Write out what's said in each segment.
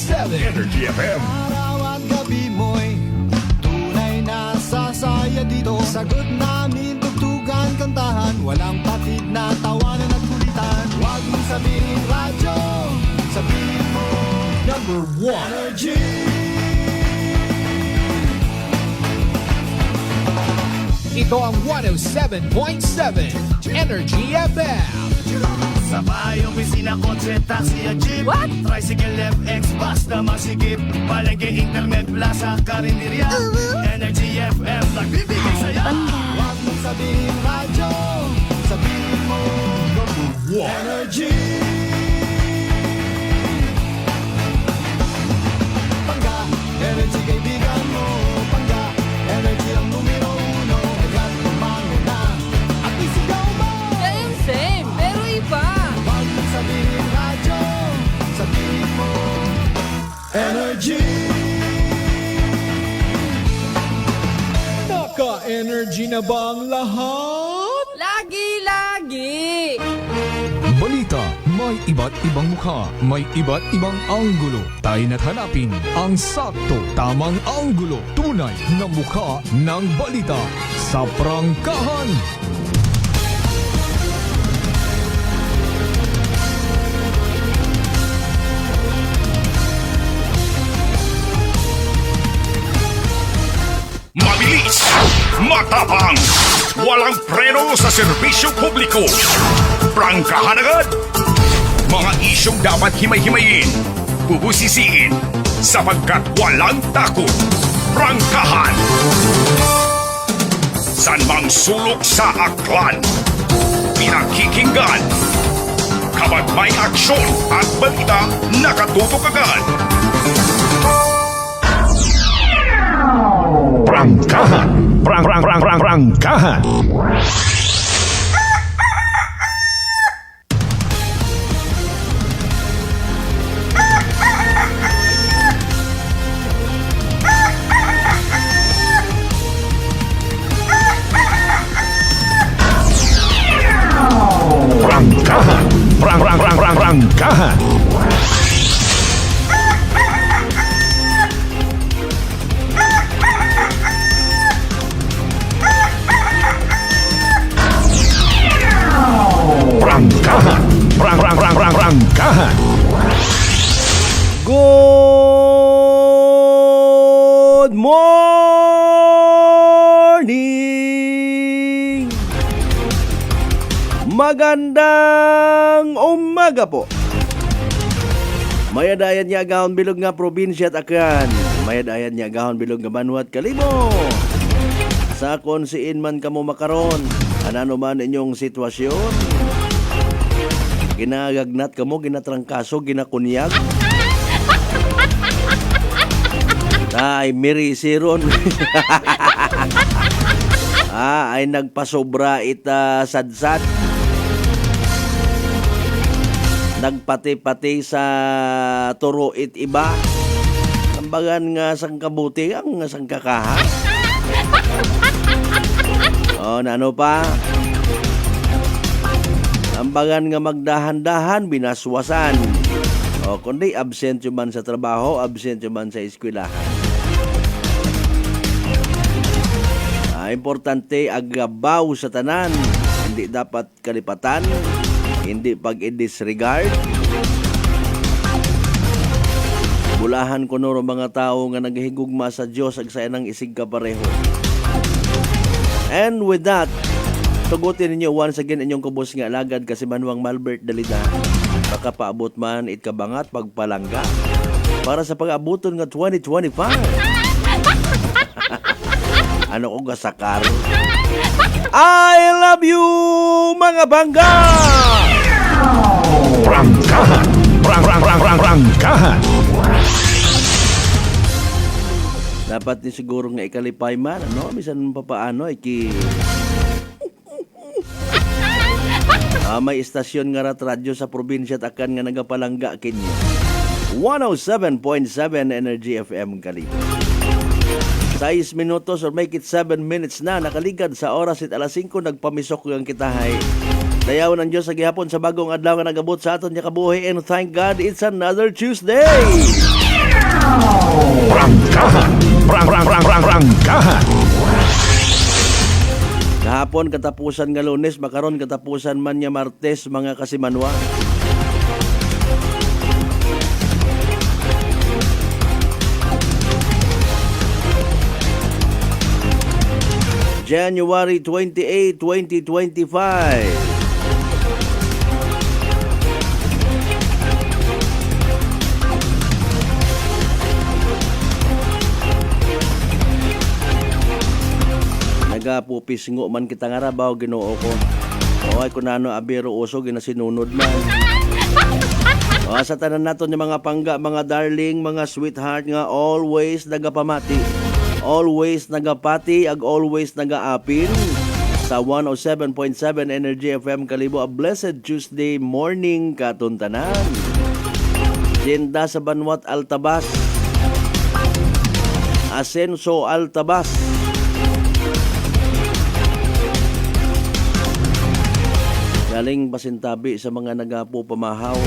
Energy FM. Araw at gabi mo'y tunay na sasaya dito. Sagot namin, tugtugan, kantahan, walang patid na tawanan at kulitan. Huwag mong sabihin radyo, sabihin mo number 1 Energy. Ito ang 107.7 Energy FM. Sa bahay, opisina, kotse, taxi at jeep. What? Tricycle, FX, bus na masikip. Palengke, internet, plaza, karinderya. Energy FM, nagbibigay saya. Huwag mong sabihin radyo, sabihin mo number 1 Energy. Pangga, energy kaibigan mo. Pangga, energy ang numero 1. Agad tumango na at isigaw mo. Same, pero iba. Huwag mong sabihin radyo, sabihin mo energy. Naka-energy na ba ang lahat? Lagi-lagi. Balita, may iba't ibang mukha, may iba't ibang anggulo. Tayo na't hanapin ang sakto, tamang anggulo. Tunay na mukha ng balita sa prangkahan. Mabilis, matapang, walang preno sa serbisyo publiko. Prangkahan agad. Mga isyong dapat himay-himayin, bubusisiin, sapagkat walang takot. Prangkahan. San mang sulok sa aklan, pinakikinggan. Kapag may aksyon at balita, nakatutok agad. Prangkahan. Prangkahan. Prangkahan. Prangkahan. Good morning! Magandang umaga po. Mayadayan niya agahon bilog nga probinsya at akan. Mayadayan niya agahon bilog nga banwat kalimo. Sa konsiin man kamo makaron, anano man inyong sitwasyon. Ginagagnat kamo, ginatrangkaso, ginakunyag. Ay, mirisiron. Ay nagpasobra ita sadsad. Nagpati-pati sa turo it iba. Tambagan nga sang kabuti ang sang kakaha. O, nano pa? Tambagan nga magdahan-dahan, binaswasan. O, kundi absent yung man sa trabaho, absent yung man sa eskwelahan. Importante agabaw sa tanan, hindi dapat kalipatan, hindi pag-disregard. Bulahan ko nuro mga tao nga naghihigugma sa Diyos ag sa inang isig kapareho. And with that, tugutin ninyo once again inyong kubos nga alagad kasi Manuang Malbert Dalida. Baka paabot man itkabangat pagpalangga para sa pag-abuton nga 2025. Ano ko gasakar? I love you, mga bangga! Prangkahan. Prangkahan. Dapat ni siguro nga ikalipay man, ano? Misan pa paano, may istasyon nga rat radyo sa probinsya at akan nga nagapalangga kinyo. 107.7 Energy FM Kalito. 6 minutos or make it 7 minutes na nakaligad sa oras at alas 5 nagpamisok ang kitahay. Dayaw ng Diyos sa gihapon sa bagong adlaw nga nagabot sa aton niya kabuhi, and thank God it's another Tuesday. Prangkahan. Prangkahan. Kahapon katapusan nga Lunes, makaron katapusan man nya Martes, mga kasimanwa. January 28, 2025. Nagapupisngo man kita nga rabaw, Ginoo ko. O ay kunano abiro uso ginasinunod man. O sa tanan naton yung mga pangga, mga darling, mga sweetheart nga always nagapamati. Always nagapati, ag always nagaapin. Sa 107.7 Energy FM Kalibo, a blessed Tuesday morning katuntanan. Tinda sa Banwat Altabas. Asenso Altabas. Galing pasintabi sa mga nagapo pamahaw.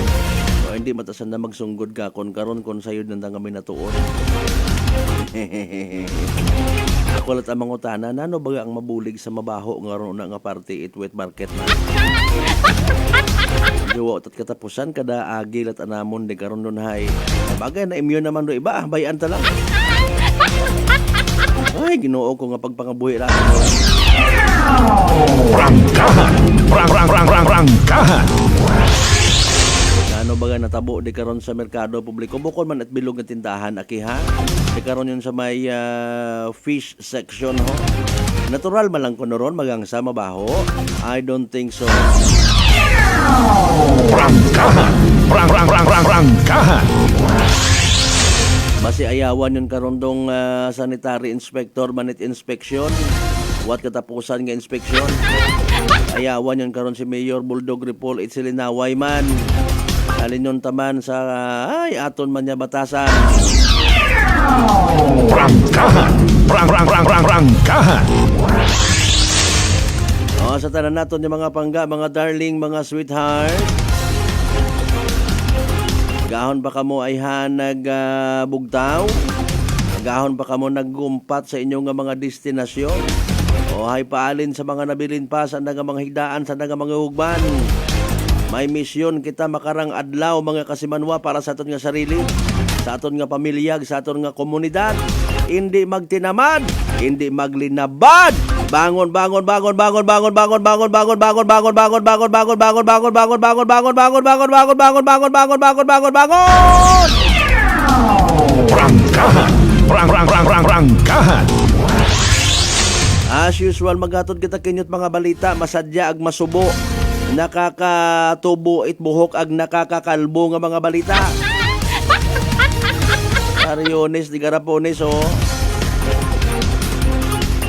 O hindi matasan na magsunggod ka kon karon kon sayod nang kami natuon. Ako lat amang utana, nano ba ang mabulig sa mabaho nga ron na nga party it wet market na. Jowa tat katapusan kada agil at anamon de karon nun hay. Bagay na immune naman do iba, bayan ta lang. Ay, Ginoo ko nga pagpangabuhi ra. Prangkahan. Prangkahan. Ano ba nga natabo di karon sa merkado publiko bukod man at bilog nga tindahan akiha. Di karon yun sa may fish section ho. Natural man lang kuno ron magang sa mabaho. I don't think so. Prangkahan. Prangkahan. Basi ayawan yun karon dong sanitary inspector manit inspection. What katapusan nga inspeksyon? Ayawan yun karon si Mayor Bulldog Repol Itzilinaway man. Alin yun taman sa ay aton man niya batasan. Prangkahan. Prangkahan. O sa tanan naton yung mga pangga, mga darling, mga sweetheart. Gahon pa kamo ay nagbugtaw? Gahon pa kamo naggumpat sa inyong mga destinasyon? O hay paalin sa mga nabilin pa sa nga mga higdaan, sa nga mga hugban? May misyon kita makarang adlaw mga kasimanwa para sa aton nga sarili, sa aton nga pamilya, sa aton nga komunidad. Hindi magtinamad, hindi maglinabad. Bangon. Prangkahan. Prangkahan. As usual, maghatod kita kinyot mga balita, masadya ag masubo. Nakakatubo it buhok ag nakakakalbo nga mga balita. Ariones di Garapones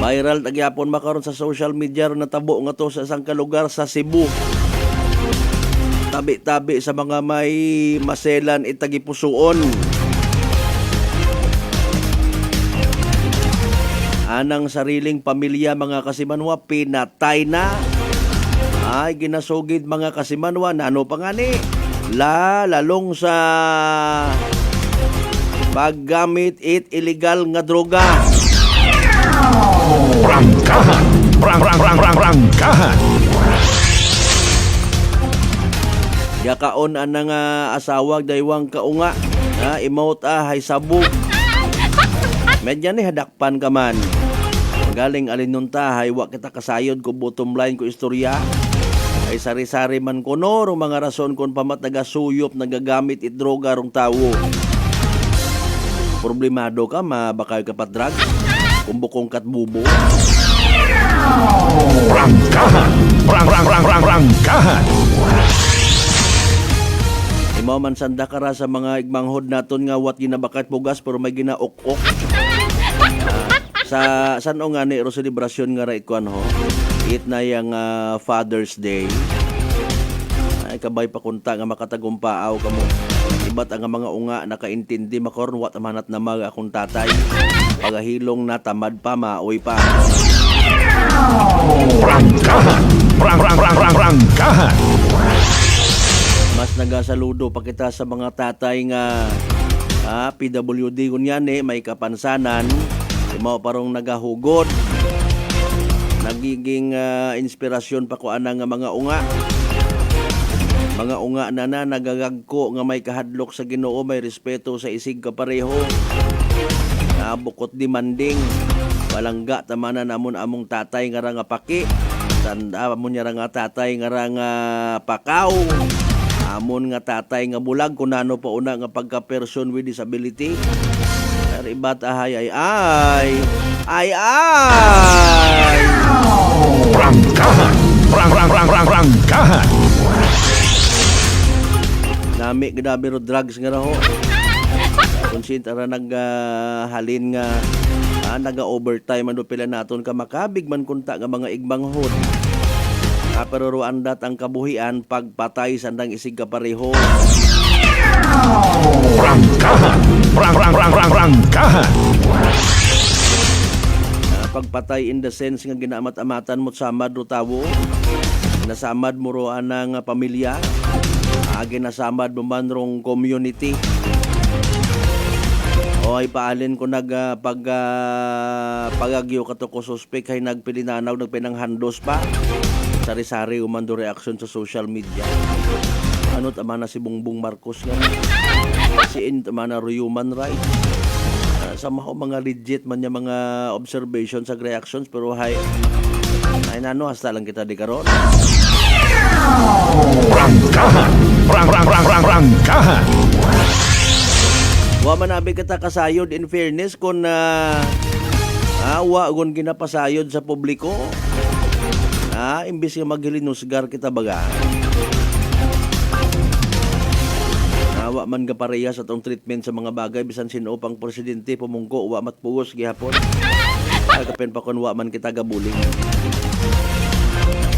Viral tagyapon makaron sa social media ron natabo nga to sa isang kalugar sa Cebu. Tabi-tabi sa mga may maselan itagipusuon. Anang sariling pamilya mga kasimanwa pinatay na. Ay ginasugid mga kasimanwa na ano pa nga ni lalong sa paggamit it illegal nga droga. Prangkahan. Prangkahan. Yakaon anang asawag daywang kaunga emote hay sabog. Medya ni hadakpan ka man. Galing alin nun tahay, wa kita kasayod ko bottom line ko istorya. Ay sari-sari man ko no, rong mga rason kung pamat nagasuyop, nagagamit it droga rong tawo. Problemado ka, mabakay ka pa drug, kumbukong katbubo. Prangkahan. Prangkahan. Imaw man sanda kara sa mga igmanghod naton nga wat ginabakat pugas pero may ginaok-ok. Sa sano nga ni ro selebrasyon nga ra ikwan ho. It na yang Father's Day. Ay kabay pa kunta nga makatagumpaaw kamo. Ibat ang mga unga nakaintindi makoron wat manat na mga akong tatay. Pagahilong na tamad pa maoy pa. Prangkahan. Prangkahan. Mas nagasaludo pa kita sa mga tatay nga PWD kunyan may kapansanan, mao parong nagahugod, nagiging inspirasyon pa ko anang nga mga unga. Mga unga na nagagagko nga may kahadlok sa Ginoo, may respeto sa isig kapareho. Bukot demanding, walangga tamana namon among tatay nga ra nga paki. Tanda mo niya ra nga tatay nga ra nga pakaw. Amon nga tatay nga bulag kunano pa una nga pagka person with disability. Ibat ay. Prangkahan. Prangkahan. Nami gadabi ro drugs nga raho. Konsin tara naghalin nga naga-overtime ano pila naton ka makabig man kunta nga mga igbanghod. Pero ruandat ang kabuhian pagpatay sandang isig kapareho. Prangkahan. Prangkahan. Pagpatay in the sense nga ginaamat-amatan mo samad ro tawo. Nasamad mo ro anang pamilya. Ginasamad mo man rong community. O ay paalin ko pagagyo kato ko suspek ay nagpilinanaw nagpinanghandos pa. Sari-sari umando reaction sa social media. Ano tama na si Bongbong Marcos nga. Si tama na human rights. Sama ko mga legit man niya mga observations sa reactions pero ay nano hasta lang kita di karon. Prangkahan. Prangkahan. Wa man abi kita kasayod in fairness kung wa gon ginapasayod sa publiko. Imbis nga maghilinusgar kita baga. Wa man ga pareha sa tong treatment sa mga bagay bisan sino pang presidente pumungko wa matpuos gihapon. Kapen pa kon wa man kita gabuling.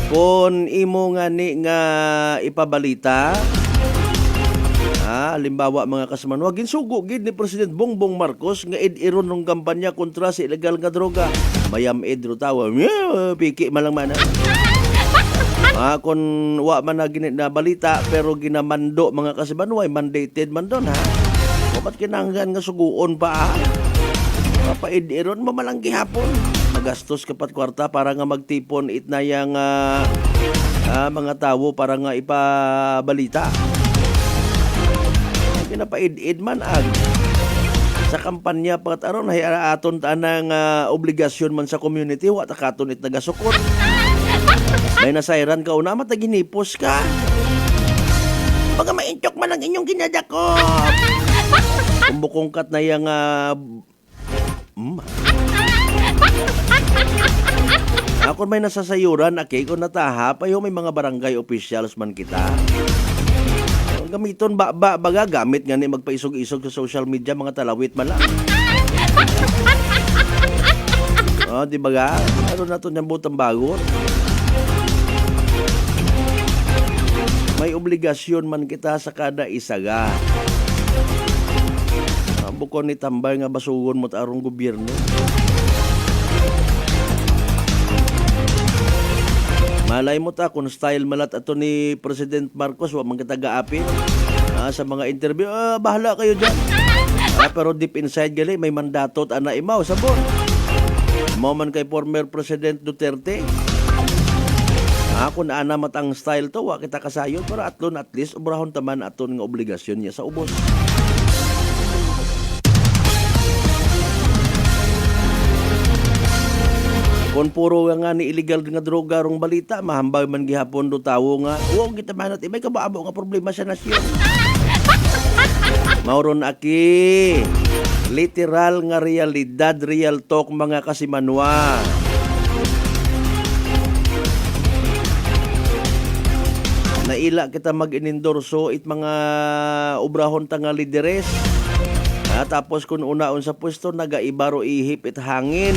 Kung imo nga ipabalita, halimbawa mga kasamahan, wag ginsugo gid ni President Bongbong Marcos nga iron ng kampanya kontra sa illegal nga droga. Mayam idro tawa, piki malang mana. Kung wa man na balita pero ginamando mga kasamahan, way mandated man doon Ba't kinanggan nga suguon pa Papaidiron mo malang gihapon. Magastos kapat kwarta para nga magtipon itnayang mga tao para nga ipabalita. Pinapaid-id man sa kampanya pat aron hay aton tanang obligasyon man sa community wa ta katon it nagasukot. May nasayran ka una mataginipos ka. Baga maintok man ang inyong ginadakop. Kumbukongkat na yang Ako may nasasayuran, kung nataha, payo may mga barangay officials man kita. Gamiton baga gamit nga ni magpaisog-isog sa social media, mga talawit man lang. Di baga? Ano na ito niyang butang bagon? May obligasyon man kita sa kada isaga. Bukon ni tambay nga basugon mo tarong gobyerno. Malay mo ta kung style malat ato ni President Marcos wa man kita gaapin sa mga interview. Bahala kayo dyan. Pero deep inside gali may mandato at anaimaw sabon. Mo man kay former President Duterte. Kung ana matang style to wa kita kasayo pero atlon at least obrahon taman aton nga obligasyon niya sa ubos. Kung puro nga ni illegal nga droga rong balita, mahambay man gihapon do tawo nga, huwag kita manat, may kabaabo nga problema sa nasyon. Mauron aki, literal nga realidad, real talk mga kasimanwa. Naila kita mag-inendorso it mga obrahon tanga lideres. Tapos kung unaon sa pwesto, nagaibaro ihip it hangin.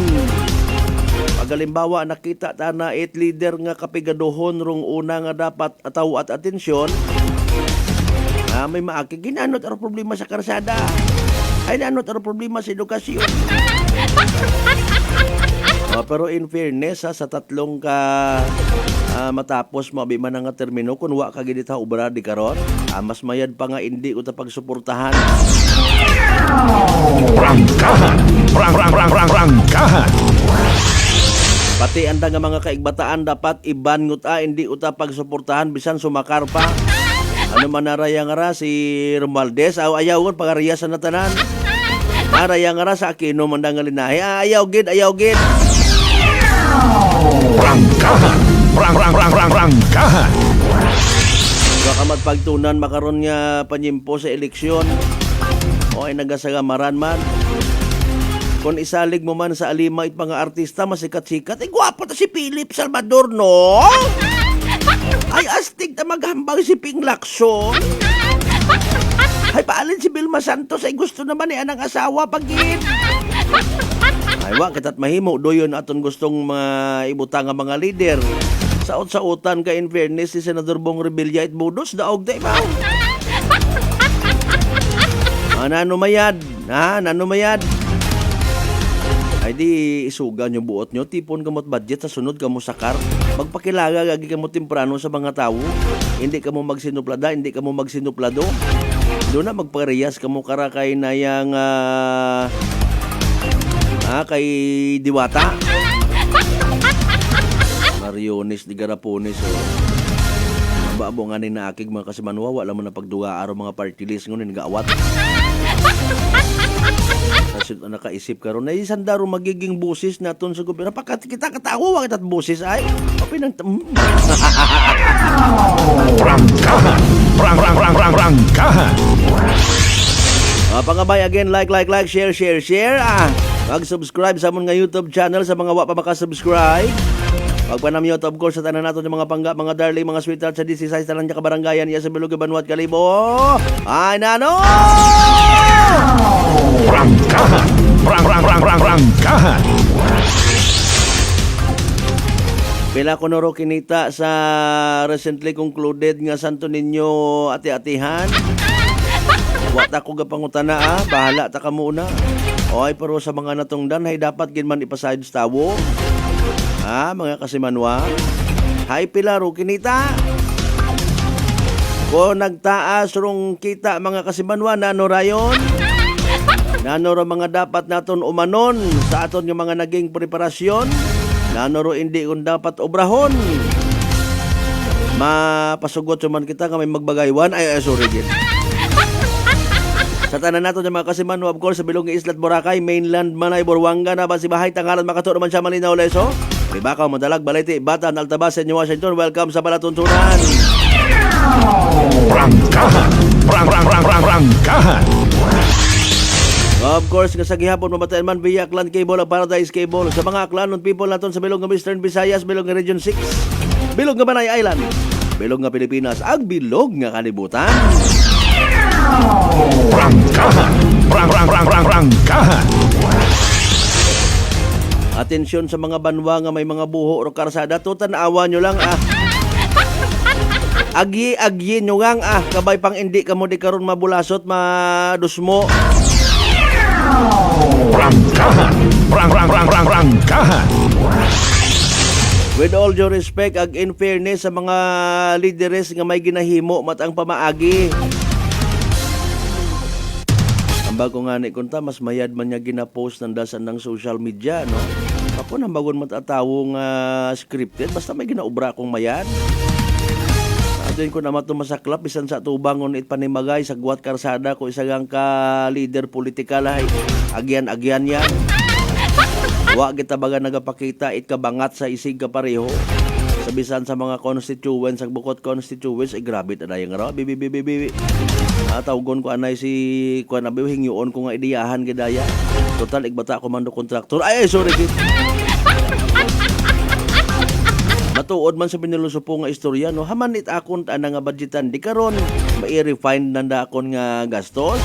Pagalimbawa nakita ta na it leader nga kapigadohon rong una nga dapat ataw at atensyon. May maaki ginanot ang problema sa karsada. Ay nanot ang problema sa edukasyon. Pero in fairness sa tatlong ka matapos mabi man nga termino kun wa ka gid ta obra di karon. Mas mayad pa nga hindi ko ta pagsuportahan. Prangkahan. Prangkahan. Pati anda nga mga kaigbataan dapat iban nguta hindi uta pagsuportahan bisan sumakar pa. Ano man naraya nga ra si Romualdez ayaw pagariyasan na tanan. Naraya nga ra sa Aquino mandang linahi. Ayaw gid. Prangkahan. Prangkahan. Baka magpagtunan makaron nga panyimpo sa eleksyon. O ay nagasagamaran man. Kung isalig mo man sa alima it mga artista masikat-sikat, gwapo ta si Philip Salvador, no? Ay, astig na maghambang si Ping Lacson. Ay, paalin si Vilma Santos, ay gusto naman ni anang asawa pagin. Ay, wa, kita't mahimo, doyon aton gustong ibutang nga mga leader. Saot-saotan ka in fairness si Senador Bong Revilla it budos, daog day ba? Nanumayad. Ay di isuga nyo buot nyo, tipon kamot budget sa sunod kamo sakar. Magpakilaga gagi kamo temprano sa mga tao. Hindi kamo magsinuplada, hindi kamo magsinuplado. Doon na magparehas kamo karakay na yang kay Diwata. Mariones di Garapones. Babo nga ni naakig mga kasimanwa, wala mo na pagduga araw mga party list ngunin gaawat. Kasi nakaisip karon na isandaro magiging busis naton sa gobyerno. Pakat kita katawa kita busis ay pinang Prangkahan. Prangkahan. Pangabay again, like, share. Mag-subscribe sa amon nga YouTube channel sa mga wa pa makasubscribe. Pagpanamyot of course sa tanan nato ng mga pangga, mga darling, mga sweetheart sa 16 tanan niya kabarangayan iya sa Bilog Banwat Kalibo. Ay nano! Prangkahan. Prangkahan. Pila ko noro kinita sa recently concluded nga Santo Niño ati-atihan. Wata ko gapangutana bahala ta ka muna. Oy pero sa mga natungdan ay dapat ginman ipasayod sa tawo. Mga kasimanwa. Hay pila ro kinita. Ko nagtaas rong kita mga kasimanwa nano rayon. Nano ro mga dapat naton umanon sa aton nga mga naging preparasyon. Nano ro hindi kun dapat obrahon. Mapasugot man kita nga may magbagaywan ay sorry gid. Sa tanan nato ng mga kasimanwa of course sa Bilog Islat Boracay, mainland Manay, Buruanga na ba si Bahay Tangalan makato naman siya Malinaw Leso. Bakaw Madalag Balete Batan Altabas New Washington. Welcome sa Palatuntunan. Prangkahan. Prangkahan. Of course, kasag gihapon mamatayan man via Clan Cable o Paradise Cable. Sa mga Klanon people naton sa Bilog nga Western Visayas, Bilog nga Region 6, Bilog nga Banay Island, Bilog nga Pilipinas, ang Bilog nga Kalibutan. Prangkahan. Prangkahan. Atensyon sa mga banwa nga may mga buho o karsada, tutanawa nyo lang Agi nyo lang kabay pang hindi ka mo di karon mabulasot madusmo. Prangkahan. Prangkahan. With all due respect ag in fairness sa mga leaders nga may ginahimo matang pamaagi. Ang bago nga ni kunta mas mayad man niya ginapost ng dasan ng social media, no? Ako nang bagon matatawong scripted basta may ginaobra akong mayad. Doon ko naman tumasaklap bisan sa tubangon it panimagay sa guwat karsada ko isagang ka leader politikal ay agyan yan. Wa kita baga nagapakita it kabangat sa isig ka pareho. Sa bisan sa mga constituents sa bukod constituents ay grabe tadayang raw bibi. Tawgon ko anay si kuan abe hingyoon ko nga ideyahan gidaya. Total igbata komando kontraktor. Ay sorry kid. Matuod man sa binilusupo nga istorya no haman it akon ana nga budgetan di karon mai-refine nanda akon nga gastos.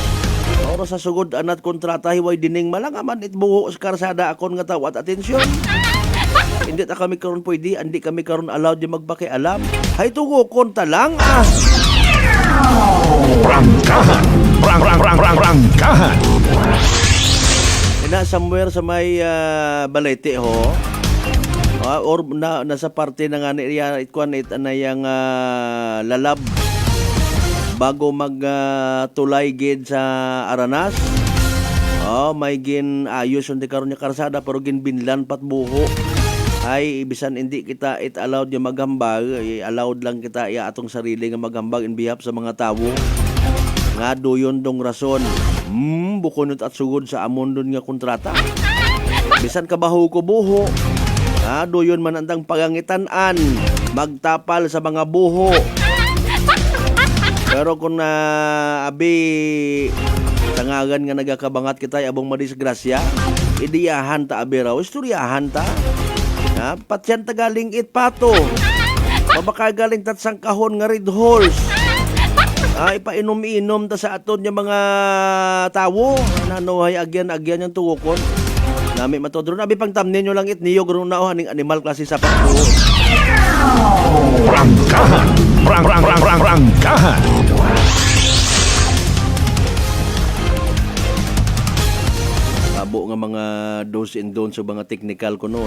Oro sa sugod anat kontrata hiway dining malangaman it buho sa karsada akon nga tawat atensyon. Hindi ta kami karon pwede, hindi kami karon allowed di magpakialam. Hay tugo konta lang Prangkahan. Prangkahan. Ina somewhere sa may balete ho. Or nasa parte na nga niya itkuan anayang lalab bago tulay gid sa Aranas. May gin ayos undi karon nya karsada pero gin binlan pat buho. Ay ibisan hindi kita allowed yung maghambag, allowed lang kita atong sarili nga maghambag in behalf sa mga tawo. Nga doyon dong rason. Bukunot at sugod sa amon dun nga kontrata. Bisan kabaho ko buho. Doyon man andang pagangitanan, magtapal sa mga buho. Pero kung abi tangagan nga nagakabangat kita abong madisgrasya, idiyahan ta abi raw, istoryahan ta. Patyan ta galing itpato. Mabaka galing tatsang kahon nga red horse. Ipainom-inom ta sa aton yung mga tawo. Nanuhay agyan yung tuwokon. Nami matodron. Abi pang tamnin nyo lang niyo gano'n na haning animal klase sa pagbuo. Rangkahan. Rangkahan. Abo nga mga do's and don'ts sa mga technical ko no.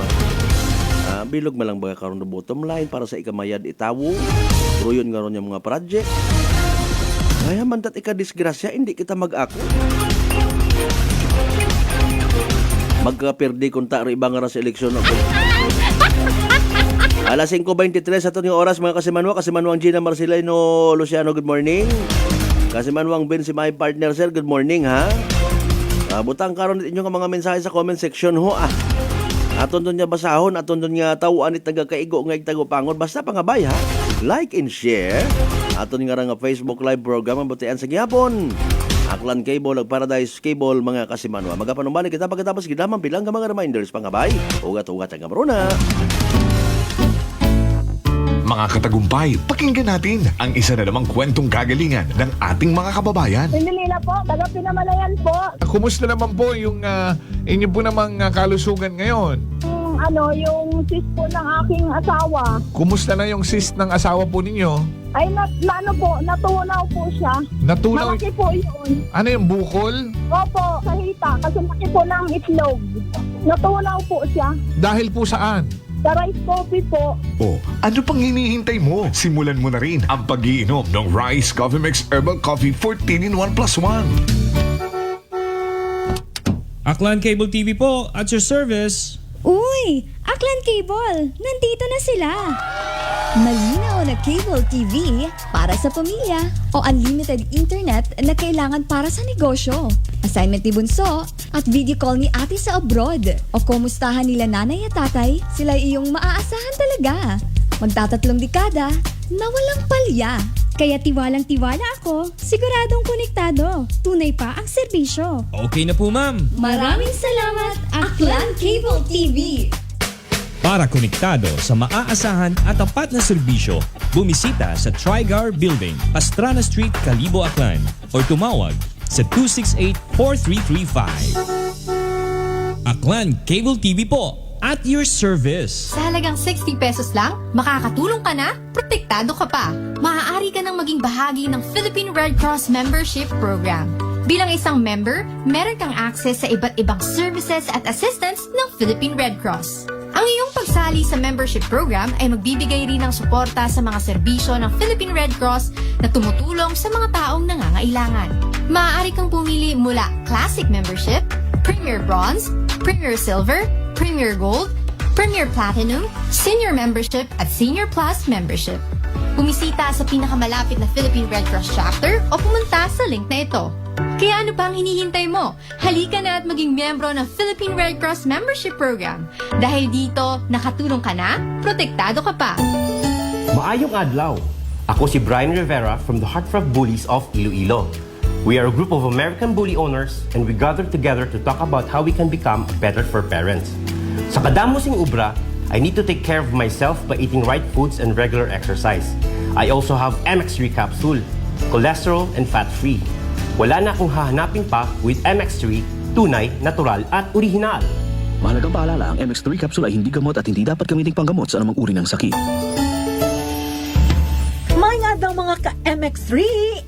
Bilog malang baga karon na bottom line para sa ikamayad itawo. Ruyon nga ron yung mga project. Kaya man tat ikadisgrasya, hindi kita mag-ako. Magkapirdi kung ta iba nga sa eleksyon ako. Alas 5:23 ato yung oras mga kasimanwang Gina Marcelino Luciano, good morning. Kasimanwang Ben si my partner sir, good morning ha. Butang karon ninyo nga mga mensahe sa comment section ho Aton doon niya basahon, aton doon nga tawaan it taga-kaigo nga igtago-pangon. Basta pangabay ha. Like and share. Aton nga nga Facebook live program ang butian sa gihapon. Aklan Cable ag Paradise Cable mga kasimanwa. Magapanumbalik kita pagkatapos gidaman bilang ka mga reminders pangabay. Ugat-ugat ang kamaruna. Mga katagumpay, pakinggan natin ang isa na namang kwentong kagalingan ng ating mga kababayan. Pindilila po, taga Pinamalayan po. Kumusta naman po yung inyo po namang kalusugan ngayon? Yung sis po ng aking asawa. Kumusta na yung cyst ng asawa po ninyo? Ay, natunaw po siya. Natunaw? Malaki po yun. Ano yung bukol? Opo, sa hita. Kasi laki po ng itlog. Natunaw po siya. Dahil po saan? Sa rice coffee po. Ano pang hinihintay mo? Simulan mo na rin ang pag-iinom ng Rice Coffee Mix Herbal Coffee 14-in-1+1. Aklan Cable TV po, at your service. Uy! Aklan Cable! Nandito na sila! Malinaw na cable TV para sa pamilya o unlimited internet na kailangan para sa negosyo. Assignment ni Bunso at video call ni ate sa abroad. O kumustahan nila nanay at tatay, sila iyong maaasahan talaga. Magtatatlong dekada na walang palya. Kaya tiwalang-tiwala ako, siguradong konektado. Tunay pa ang serbisyo. Okay na po ma'am. Maraming salamat, Aklan Cable TV! Para konektado sa maaasahan at tapat na serbisyo, bumisita sa Trigar Building, Pastrana Street, Calibo, Aklan o tumawag sa 268-4335. Aklan Cable TV po, at your service. Sa halagang 60 pesos lang, makakatulong ka na, protektado ka pa. Maaari ka nang maging bahagi ng Philippine Red Cross Membership Program. Bilang isang member, meron kang access sa iba't ibang services at assistance ng Philippine Red Cross. Ang iyong pagsali sa membership program ay magbibigay rin ng suporta sa mga serbisyo ng Philippine Red Cross na tumutulong sa mga taong nangangailangan. Maaari kang pumili mula Classic Membership, Premier Bronze, Premier Silver, Premier Gold, Premier Platinum, Senior Membership at Senior Plus Membership. Bumisita sa pinakamalapit na Philippine Red Cross chapter o pumunta sa link na ito. Kaya ano pa ang hinihintay mo? Halika na at maging miyembro ng Philippine Red Cross Membership Program. Dahil dito, nakatulong ka na, protektado ka pa. Maayong adlaw! Ako si Brian Rivera from the Heartthrob Bullies of Iloilo. We are a group of American bully owners and we gather together to talk about how we can become better for parents. Sa kadamosing ubra, I need to take care of myself by eating right foods and regular exercise. I also have MX3 capsule, cholesterol and fat-free. Wala na akong hahanapin pa with MX3, tunay, natural at orihinal. Mahalagang paalala, ang MX3 capsule ay hindi gamot at hindi dapat gamitin panggamot sa anumang uri ng sakit. Maayong adlaw mga ka-MX3!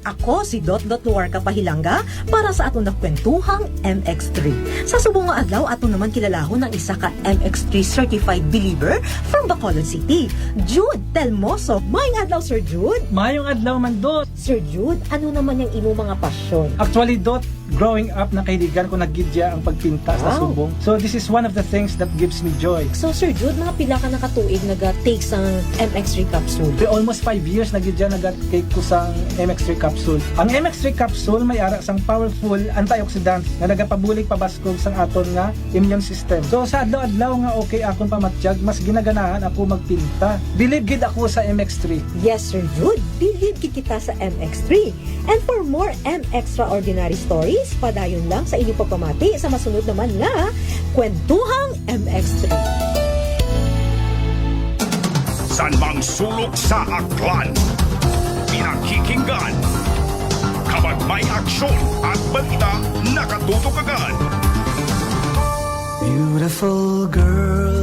Ako si Dot Luar Kapahilanga para sa atong nakwentuhang MX3. Sa subong nga adlaw, ato naman kilalahon ng isa ka MX3 certified believer from Bacolod City, Jude Telmoso. Mayong adlaw, Sir Jude. Mayong adlaw man, Dot. Sir Jude, ano naman yung imo mga pasyon? Actually, Dot, growing up, nakaidigan ko nagidya ang pagpinta sa subong. So this is one of the things that gives me joy. So Sir Jude, mga pila ka nakatuig nag-take sa MX3 capsule? Almost 5 years nagidya nag-take ko sa MX3 capsule. Ang MX3 capsule may ara sang powerful antioxidant na nagapabulig pabaskog sang aton nga immune system. So sa adlaw-adlaw nga okay akong pamatyag, mas ginaganahan ako magpinta. Believe gid ako sa MX3. Yes, Sir Jude, believe gid kita sa MX3. And for more extraordinary stories, padayon lang sa inyong pagpamati sa masunod naman nga Kwentuhang MX3. San mang sulok sa aklan, pinakikinggan, kapag may aksyon at balita, nakatutok agad. Beautiful girl.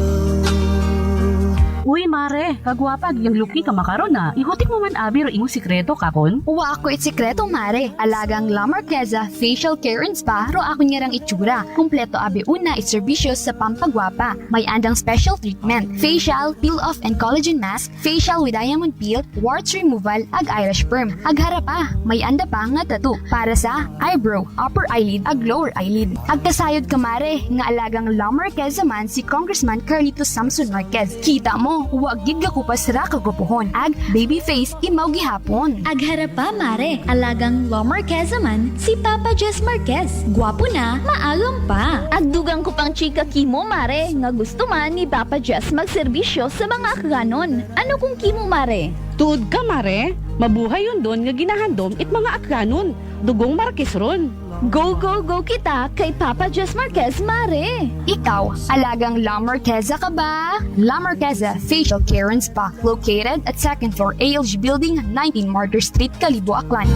Uy, mare, kagwapag yung luki ka makaron na. Ihutik mo man abi ro imong sikreto kakon. Uwa ako sikreto, mare. Alagang La Marqueza Facial Care and Spa ro ako niyarang itsura. Kumpleto abi una iserbisyo sa pampagwapa. May andang special treatment, facial, peel-off and collagen mask, facial with diamond peel, warts removal, ag Irish perm. Ag harapa, may anda pa nga tattoo para sa eyebrow, upper eyelid, ag lower eyelid. Ag kasayod ka, mare, nga alagang La Marqueza man si Congressman Carlito Samson Marquez. Kita mo, wag gid ka kupas ra kagupuhon. Ag baby face imaw gihapon. Ag harapa, mare. Alagang La Marqueza man si Papa Jess Marquez. Gwapo na, maagam pa. Ag dugang ko pang chika kimo, mare, nga gusto man ni Papa Jess magserbisyo sa mga akganon. Ano kung kimo, mare? Tuod ka, mare. Mabuhay yun doon nga ginahandom it mga akganon. Dugong Marquez ron. Go, go, go kita kay Papa Jess Marquez, mare. Ikaw, alagang La Marqueza ka ba? La Marqueza Facial Care and Spa, located at 2nd floor ALG Building, 19 Martyr Street, Calibo, Aklan.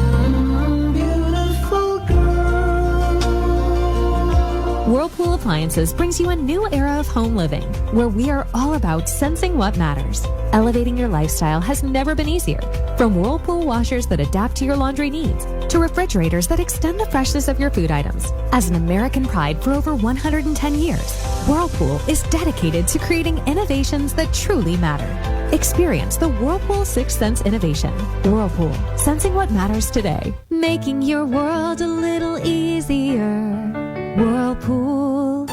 Whirlpool Appliances brings you a new era of home living, where we are all about sensing what matters. Elevating your lifestyle has never been easier. From Whirlpool washers that adapt to your laundry needs, to refrigerators that extend the freshness of your food items. As an American pride for over 110 years, Whirlpool is dedicated to creating innovations that truly matter. Experience the Whirlpool Sixth Sense innovation. Whirlpool, sensing what matters today. Making your world a little easier. Whirlpool.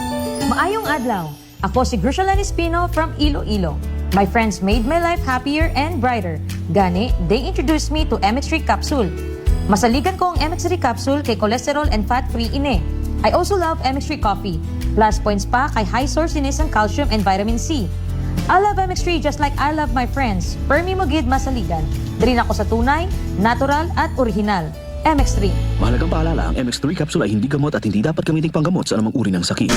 Maayong adlaw. Ako si Grishalan Espino from Iloilo. My friends made my life happier and brighter. Gani, they introduced me to MX3 capsule. Masaligan ko ang MX3 capsule kay cholesterol and fat-free ine. I also love MX3 coffee. Plus points pa kay high source inis ang calcium and vitamin C. I love MX3 just like I love my friends. Permi mo gid masaligan. Diri ako sa tunay, natural at original. MX3. Mahalagang paalala, ang MX3 capsule ay hindi gamot at hindi dapat gamiting panggamot sa anumang uri ng sakit.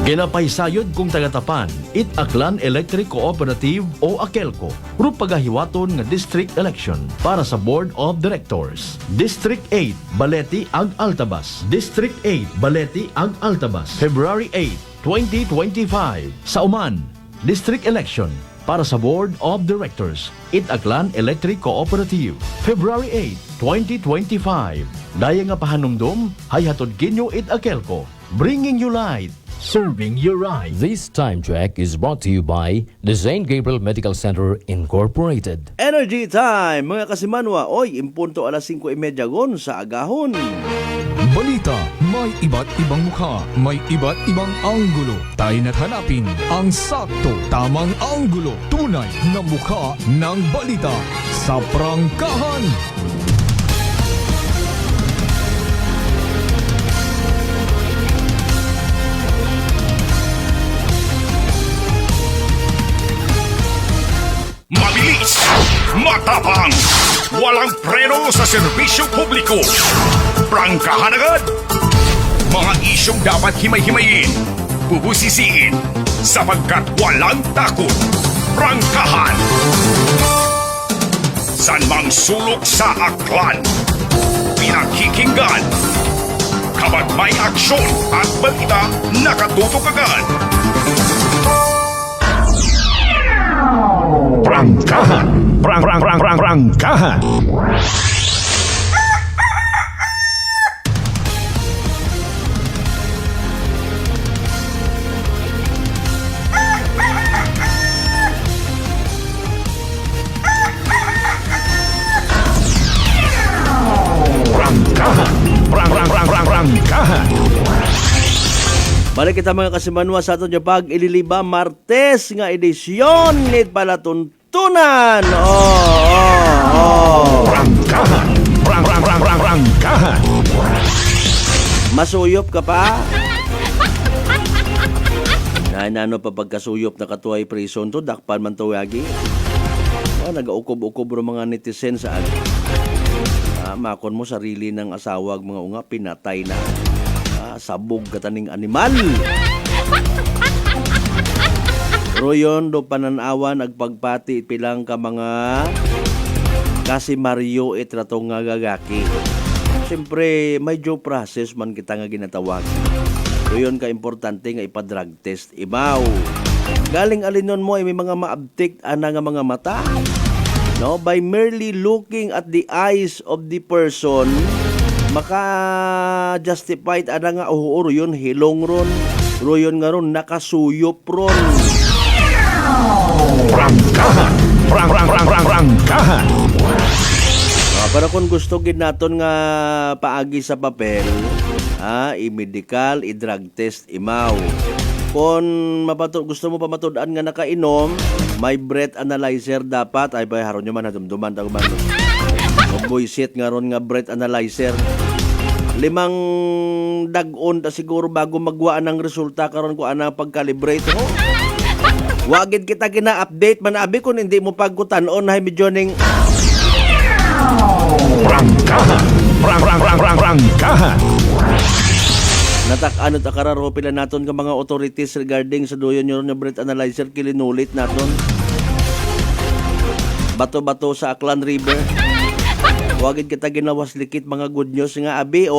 Ginapay sayod kung tagatapan, it Aklan Electric Cooperative o AKELCO. Ru pagahiwaton nga district election para sa Board of Directors. District 8, Baleti ag Altabas. District 8, Baleti ag Altabas. February 8, 2025. Sa Uman, District Election para sa Board of Directors, it Aklan Electric Cooperative. February 8, 2025. Daya nga pahanumdum, hay hatod kinyo it AKELCO. Bringing you light. Serving your right. This time check is brought to you by the St. Gabriel Medical Center Incorporated. Energy time, mga kasimanwa. Oy, impunto alas 5:30 gon sa agahon. Balita, may iba't ibang mukha, may iba't ibang anggulo. Tayo na't hanapin ang sakto, tamang anggulo. Tunay na mukha ng balita sa prangkahan. Mabilis, matapang, walang preno sa serbisyo publiko. Prangkahan agad. Mga isyong dapat himay-himayin, bubusisiin, sapagkat walang takot. Prangkahan. San mang sulok sa aklan, pinakikinggan. Kapag may aksyon at balita, nakatutok agad. Prangkahan. Prangkahan. Prangkahan. Balik kita mga kasimanwa sa aton pag ililiba Martes nga edisyon nit pala tuntunan. Prangkahan. Masuyop ka pa? Nano pa pagkasuyop na katuay prison to dakpan man tuwagi. Nag-aukob-ukob ro mga netizen sa agi. Makon mo sarili ng asawag mga unga pinatay na. Sabog kataning animal. Pero yun, do pananawan, agpagpati pilang ka mga kasi Mario itrato nga gagaki. Siyempre, may due process man kita nga ginatawag. So yun ka-importante nga ipa-drug test. Ibaw. Galing alinon mo, may mga maabtik ana nga mga mata. No, by merely looking at the eyes of the person, maka-justified ana nga ro yun, hilong ron, ro yun nga ron, nakasuyop ron. Prangkahan. Pero kung gusto gid naton nga paagi sa papel, i-medical, i-drug test, imaw. Kung gusto mo pa matud-an nga nakainom, may breath analyzer dapat. Ay ba, haron nyo man, nadumduman. Buisit nga ron nga breath analyzer. 5 dag-on ta siguro bago magwaan ng resulta karon ko ana pagkalibrate ho. Wagid kita gina-update man abi kung hindi mo pagkutanon hay medyo ning Prangkahan. natak-ano ta kararo pila naton ka mga authorities regarding sa doyon yung breath analyzer kilinulit naton. Bato-bato sa Aklan River. Wagid kita ginawas likit mga good news nga abi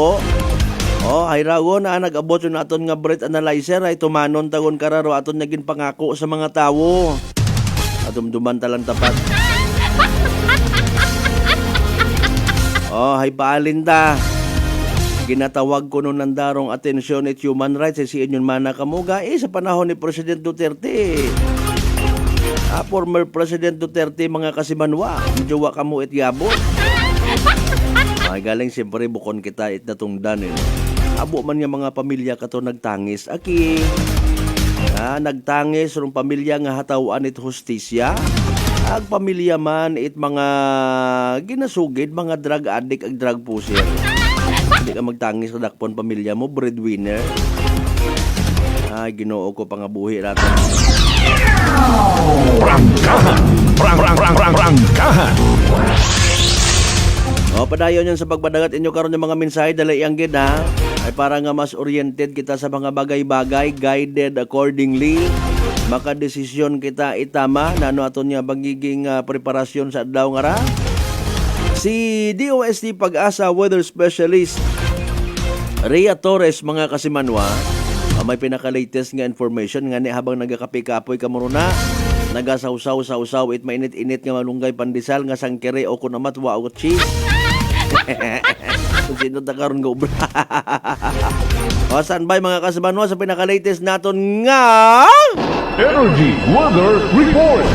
hayrago na nag-abot yung aton nga breath analyzer ay tumanon tagon kararo aton naging pangako sa mga tawo. Adumduman talang tapat. Hay paalinda. Ginatawag ko nung nandarong atensyon at human rights si Inyon Mana Kamuga sa panahon ni President Duterte. Former President Duterte mga kasimanwa, jowa kamo it yabot. Galing siyempre bukon kita it natungdan abo man nga mga pamilya kato nagtangis aki. Nagtangis rong pamilya nga hatawan it hustisya. Ag pamilya man it mga ginasugid mga drug addict ag drug pusher. Hindi ka magtangis sa dakpon pamilya mo, breadwinner. Ginoo ko pangabuhi natin. Prangkahan. Padayon yan sa pagpadagat inyo karon ng mga mensahe dala ianggid ay para nga mas oriented kita sa mga bagay-bagay, guided accordingly. Makadesisyon kita itama na ano aton nga bagiging preparasyon sa adlaw nga ra. Si DOST Pag-asa Weather Specialist Rhea Torres mga kasimanwa, may pinaka-latest nga information nga habang nagakapi-kapoy ka muna nagasawsaw it mainit-init nga malunggay pandesal nga sangkere o kunamat wa o cheese. Sino ta karon go bra. Standby mga kasimanwa sa pinaka-latest naton nga Energy Weather Report.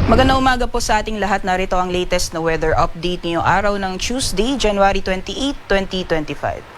Magandang umaga po sa ating lahat. Narito ang latest na weather update ngayong araw ng Tuesday, January 28, 2025.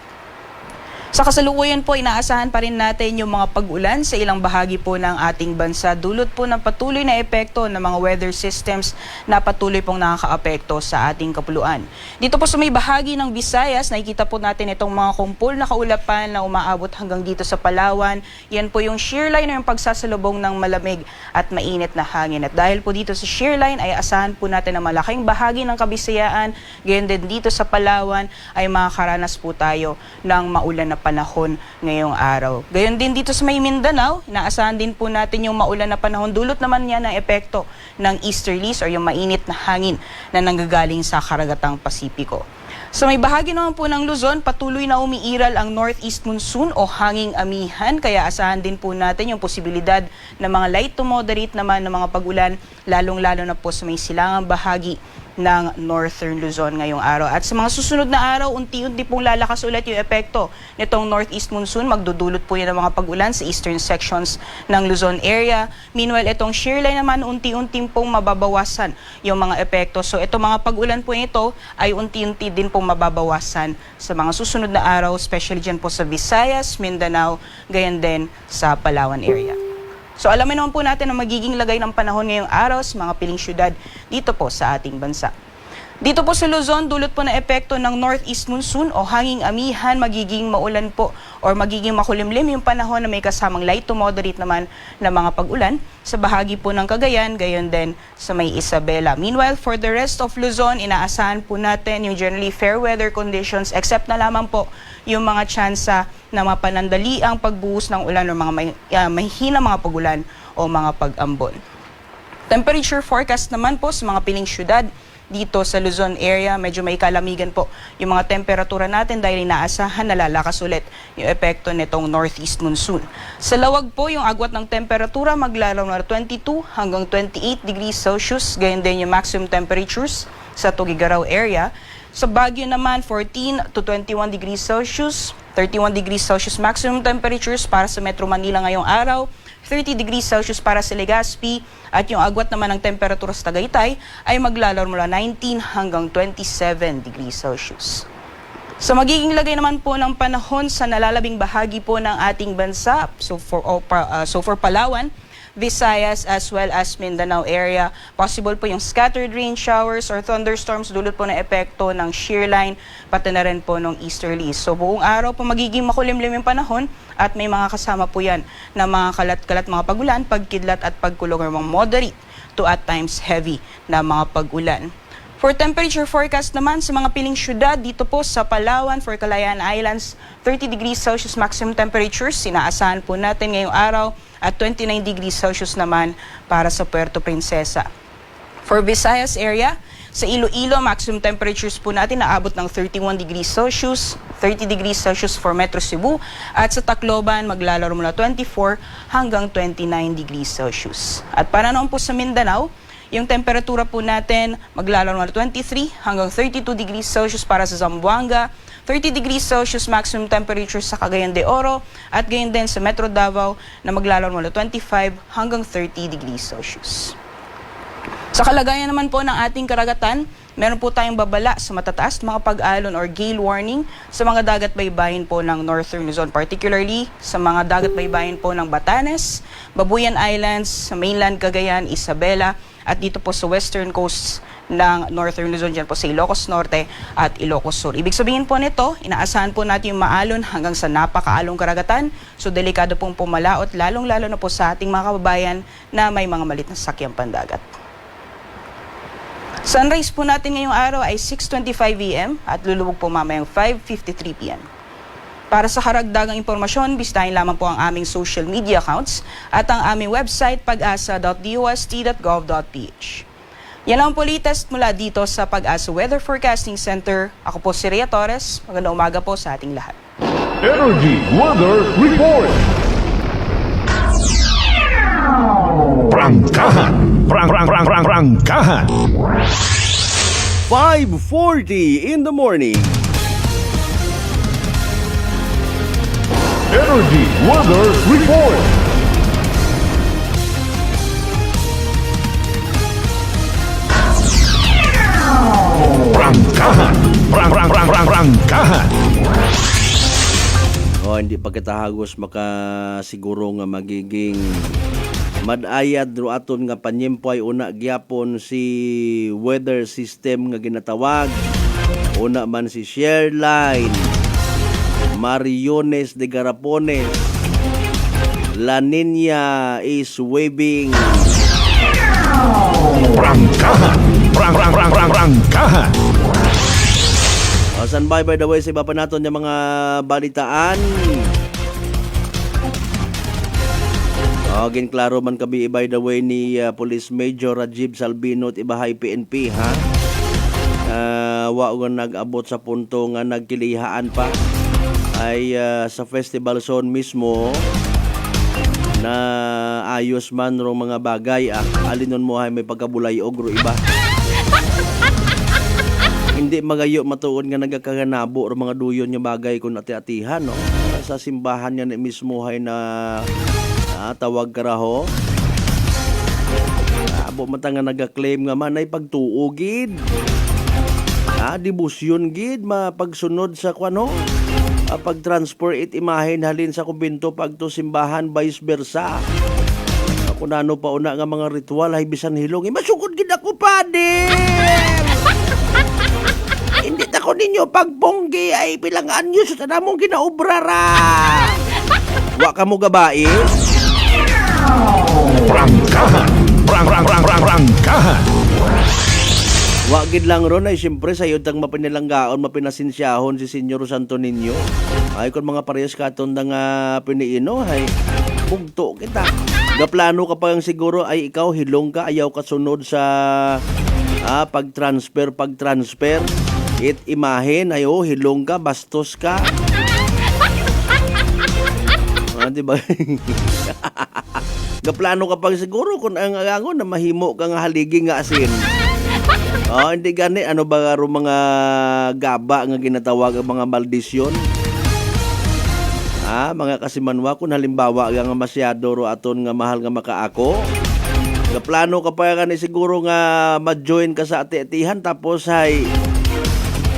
Sa kasalukuyan po, inaasahan pa rin natin yung mga pag-ulan sa ilang bahagi po ng ating bansa. Dulot po ng patuloy na epekto ng mga weather systems na patuloy pong nakakaapekto sa ating kapuluan. Dito po sa may bahagi ng Visayas, nakikita po natin itong mga kumpul na kaulapan na umaabot hanggang dito sa Palawan. Yan po yung shear line o yung pagsasalubong ng malamig at mainit na hangin. At dahil po dito sa shear line ay asahan po natin na malaking bahagi ng Kabisayaan, gayon din dito sa Palawan ay makakaranas po tayo ng maulan na panahon ngayong araw. Gayon din dito sa may Mindanao, inaasahan din po natin yung maulan na panahon. Dulot naman yan ng epekto ng easterlies or yung mainit na hangin na nanggagaling sa karagatang Pasipiko. Sa may bahagi naman po ng Luzon, patuloy na umiiral ang northeast monsoon o hanging amihan, kaya asahan din po natin yung posibilidad ng mga light to moderate naman ng mga pag-ulan, lalong-lalo na po sa may silangang bahagi ng Northern Luzon ngayong araw. At sa mga susunod na araw, unti-unti pong lalakas ulit yung epekto nitong northeast monsoon. Magdudulot po yan ng mga pag-ulan sa eastern sections ng Luzon area. Meanwhile, itong shear line naman, unti-unti pong mababawasan yung mga epekto. So itong mga pag-ulan po ito ay unti-unti din pong mababawasan sa mga susunod na araw, especially dyan po sa Visayas, Mindanao, gayon din sa Palawan area. So alamin naman po natin ang magiging lagay ng panahon ngayong araw sa mga piling syudad dito po sa ating bansa. Dito po sa Luzon, dulot po na epekto ng northeast monsoon o hanging amihan, magiging maulan po or magiging makulimlim yung panahon na may kasamang light to moderate naman na mga pag-ulan sa bahagi po ng Cagayan, gayon din sa may Isabela. Meanwhile, for the rest of Luzon, inaasahan po natin yung generally fair weather conditions except na lamang po yung mga tsansa na mga panandaliang pagbuhos ng ulan o mga mahihina mga pag-ulan o mga pag-ambon. Temperature forecast naman po sa mga piling syudad dito sa Luzon area, medyo may kalamigan po yung mga temperatura natin dahil inaasahan na lalakas ulit yung epekto nitong northeast monsoon. Sa lawag po, yung agwat ng temperatura maglalaro na 22 hanggang 28 degrees Celsius, gayon din yung maximum temperatures sa Tugigaraw area. Sa Baguio naman, 14 to 21 degrees Celsius, 31 degrees Celsius maximum temperatures para sa Metro Manila ngayong araw, 30 degrees Celsius para sa Legazpi, at yung agwat naman ng temperatura sa Tagaytay ay maglalaro mula 19 hanggang 27 degrees Celsius. Sa magiging lagay naman po ng panahon sa nalalabing bahagi po ng ating bansa, so for Palawan, Visayas as well as Mindanao area, possible po yung scattered rain showers or thunderstorms dulot po na epekto ng shear line, pati na rin po ng easterlies. So buong araw po magiging makulimlim yung panahon at may mga kasama po yan na mga kalat-kalat mga pag-ulan, pagkidlat at pagkulog ng mga moderate to at times heavy na mga pag-ulan. For temperature forecast naman sa mga piling syudad dito po sa Palawan, for Calayan Islands, 30 degrees Celsius maximum temperatures, sinaasahan po natin ngayong araw, at 29 degrees Celsius naman para sa Puerto Princesa. For Visayas area, sa Iloilo, maximum temperatures po natin naabot ng 31 degrees Celsius, 30 degrees Celsius for Metro Cebu, at sa Tacloban, maglalaro mula 24 hanggang 29 degrees Celsius. At para naman po sa Mindanao, yung temperatura po natin maglalaro mula 23 hanggang 32 degrees Celsius para sa Zamboanga, 30 degrees Celsius maximum temperature sa Cagayan de Oro, at gayon din sa Metro Davao na maglalaro mula 25 hanggang 30 degrees Celsius. Sa kalagayan naman po ng ating karagatan, meron po tayong babala sa matataas mga pag-alon or gale warning sa mga dagat baybayin po ng Northern Luzon, particularly sa mga dagat baybayin po ng Batanes, Babuyan Islands, sa mainland Cagayan, Isabela, at dito po sa western coast ng Northern Luzon, dyan po sa Ilocos Norte at Ilocos Sur. Ibig sabihin po nito, inaasahan po natin yung maalon hanggang sa napakaalong karagatan. So delikado pong pumalaot, lalong-lalo na po sa ating mga kababayan na may mga malit na sakyang pandagat. Sunrise po natin ngayong araw ay 6:25 AM at lulubog po mamayang 5:53 PM. Para sa karagdagang impormasyon, bisitahin lamang po ang aming social media accounts at ang aming website pag-asa.dost.gov.ph. Yan ang po latest mula dito sa Pag-asa Weather Forecasting Center. Ako po si Rhea Torres. Magandang umaga po sa ating lahat. Energy Weather Report. Prangkahan. Prangkahan. 5:40 in the morning. Energy Weather Report. Prangkahan. Prangkahan. Hindi pa kita hagos makasiguro nga magiging madayad ro aton nga panyempoy una gyapon si weather system nga ginatawag. Una man si shear line, Mariones de Garapones, La Nina is waving. Prangkahan. Prangkahan. Standby by the way sa iba pa naton yung mga balitaan. Ginklaro man kabi by the way ni Police Major Rajib Salvino at ibahay PNP ha. Wa nga nag-abot sa punto nga nagkilihaan pa ay sa festival zone mismo na ayos man rong mga bagay alinon mo ay may pagkabulay ogro iba. Hindi magayo matuod nga nagakaganabo ro mga duyon nga bagay kun ati-atihan no. Sa simbahan niya mismo hay na tawag karaho. Abo man nga nagaklaim nga man ay pagtuo gid. Dibusyon gid mapagsunod sa kwano. Pag-transfer it imahen halin sa kumbento pagto simbahan vice versa. Ako nano pa una nga mga ritual ay bisan hilong. Masukod gid ako pader. Hindi ako ninyo pagbonggi ay pilang anyo sa tanamong ginaobra ra. Wa ka mo gabae. Prangkahan. Prangkahan. Wa gid lang ron ay siyempre sayo tang mapinilanggaon mapinasinsyahon si Senyor Santo Niño. Ay kun mga parehas katon nga piniino ay bugto kita. Gaplano ka pa ang siguro ay ikaw hilong ka ayaw ka sunod sa pagtransfer. It imahen ay hilong ka bastos ka. Diba? Gaplano ka pa siguro kung ang angon na mahimo ka nga haligi nga asin. Hindi gani ano ba ro mga gaba nga ginatawag ang mga maldisyon. Mga kasimanwa kung halimbawa nga masyado ro aton nga mahal nga makaako. Gaplano ka pa nga ni siguro nga ma-join ka sa ati-atihan tapos ay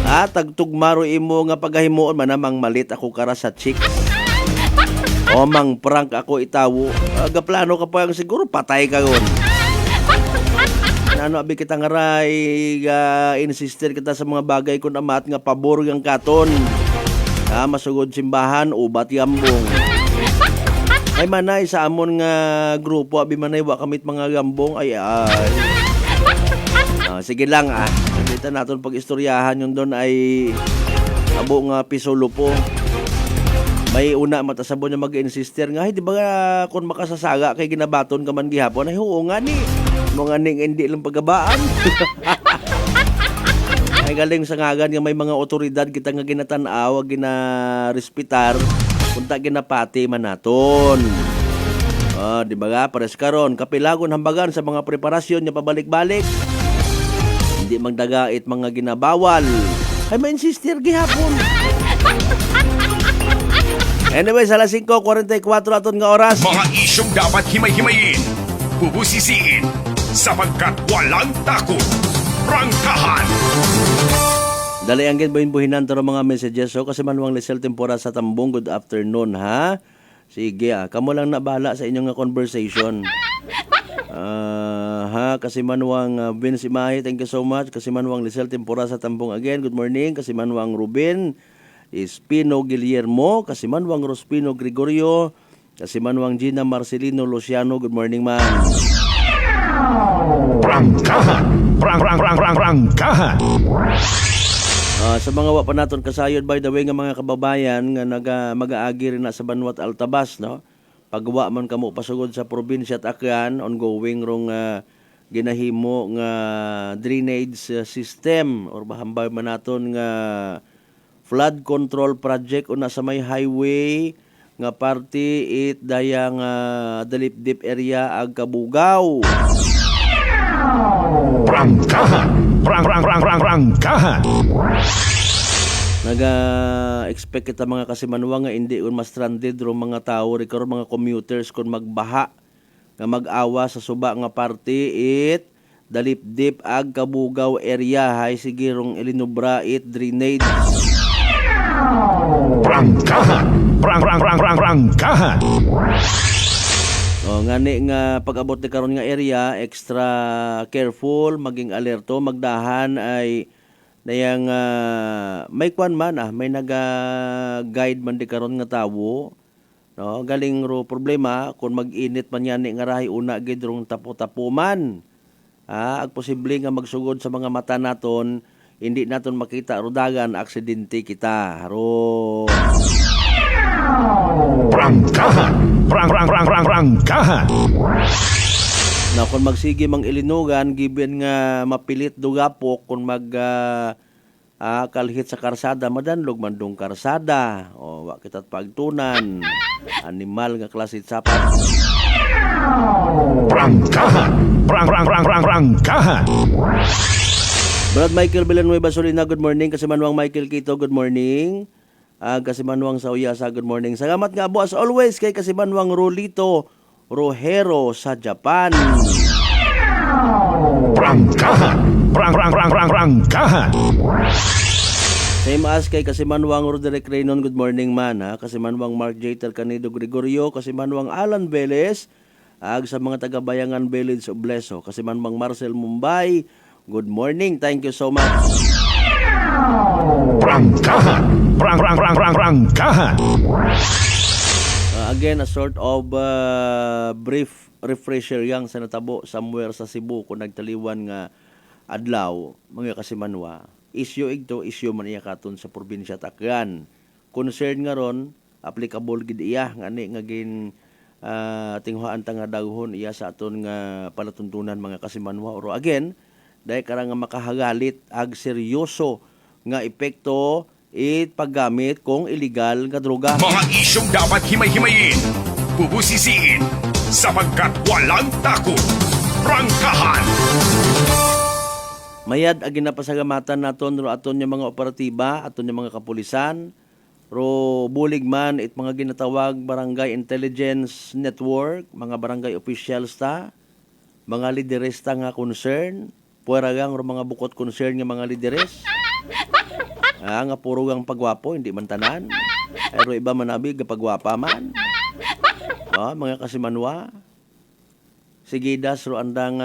tagtugma ro imo nga paghimuon manamang malit ako kara sa chicks. O mang prank ako itawo. Gaplano ka pa nga siguro patay ka gon. Ano abi kita nga ray insister kita sa mga bagay kun amat nga pabor yang katon. Masugod simbahan ubat gambong. Ay manay sa amon nga grupo abi manay wa kamit mga gambong ay. Sige lang Dito naton pag-istoryahan yung doon ay abo nga pisolo po. May una matasabon nga mag-insister nga di ba kung makasasaga kay ginabaton ka man gihapon ay huo nga ni mga ning hindi lang pagabaan. Ay galing sa ngagan nga may mga otoridad kita nga ginatanaw ginarespitar kunta ginapati man naton. Di ba nga pares karon kapilagon hambagan sa mga preparasyon nya pabalik-balik. Hindi magdagait mga ginabawal. Ay may insister gihapon. Anyway, sa alas 5:44 aton nga oras. Mga isyong dapat himay-himayin, bubusisiin, sapagkat walang takot. Prangkahan. Dali ang buhin-buhinan to mga messages. So, kasi manuang Lisel Tempora sa Tambong, good afternoon, ha? Sige, kamo lang nabala sa inyong conversation. Kasi manuang Vince Imahe, thank you so much. Kasi manuang Lisel Tempora sa Tambong again, good morning. Kasi manuang Ruben Espino Guillermo, Kasimanwang Rospino Gregorio, Kasimanwang Gina Marcelino Luciano, good morning man. Prangkahan. Prangkahan. Sa mga wa pa naton kasayod by the way nga mga kababayan nga mag-aagi rin na sa Banwat Altabas no. Pagwa man kamo pasugod sa probinsya at Aklan ongoing rong ginahimo nga drainage system or bahambay man naton nga flood control project una sa may highway nga parte it dayang Dalipdip area ag Kabugaw. Prangkahan. Prangkahan. Naga-expect kita mga kasimanwa nga hindi un mas stranded ro mga tao ro mga commuters kun magbaha nga mag-awa sa suba nga parte it Dalipdip ag Kabugaw area hay sige rong ilinubra it drainage. Prangkahan. Prangkahan. Ngani nga pag-abot ni karon nga area extra careful maging alerto magdahan ay dayang may kwan man may naga-guide man di karon nga tawo no galing ro problema kung mag-init man yan nga rahi una gid rong tapo-tapo man ag posible nga magsugod sa mga mata naton hindi naton makita rudagan aksidente kita. Haro. Prangkahan. Prangkahan. Na kung magsige mang ilinugan given nga mapilit dugapok kung kalhit sa karsada madanlog man dong karsada o wa kita't pagtunan animal nga klase sapat. Prangkahan. Prangkahan. Brad Michael Villanueva Solina, good morning. Kasi Manuang Michael Quito, good morning. Kasi Manuang Sauyasa, good morning. Salamat nga po as always kay Kasi Manuang Rolito Rojero sa Japan. Prangkahan. Prangkahan. Same as kay Kasi Manuang Roderick Reynon, good morning man. Kasi Manuang Mark J. Talcanido Gregorio, Kasi Manuang Alan Velez, sa mga taga-Bayangan Village of Bleso, Kasi Manuang Marcel Mumbai, good morning. Thank you so much. Prangkahan. Prangkahan. Again, a sort of brief refresher yang sa natabo somewhere sa Cebu kung nagtaliwan nga adlaw, mga kasimanwa. Issue issue man iya katon sa probinsya Takyan. Concern nga ron, applicable gid iya nga ni nga gin tinghuan ta nga daghon iya sa aton nga palatuntunan mga kasimanwa. Or again, dahil karang makahagalit ag seryoso nga epekto paggamit kung illegal nga droga. Mga isyong dapat himay-himayin, bubusisiin, sapagkat walang takot. Prangkahan. Mayad ag ginapasagamatan naton ro aton yung mga operatiba, aton yung mga kapulisan, ro bulig man mga ginatawag Barangay Intelligence Network, mga barangay officials ta, mga lideresta nga concern, puweragang ro mga bukod concern nga mga lideres. Nga puro gang pagwapo, hindi man tanan. Pero iba man abig pagwapa man. Mga kasimanwa. Sigidas ro andang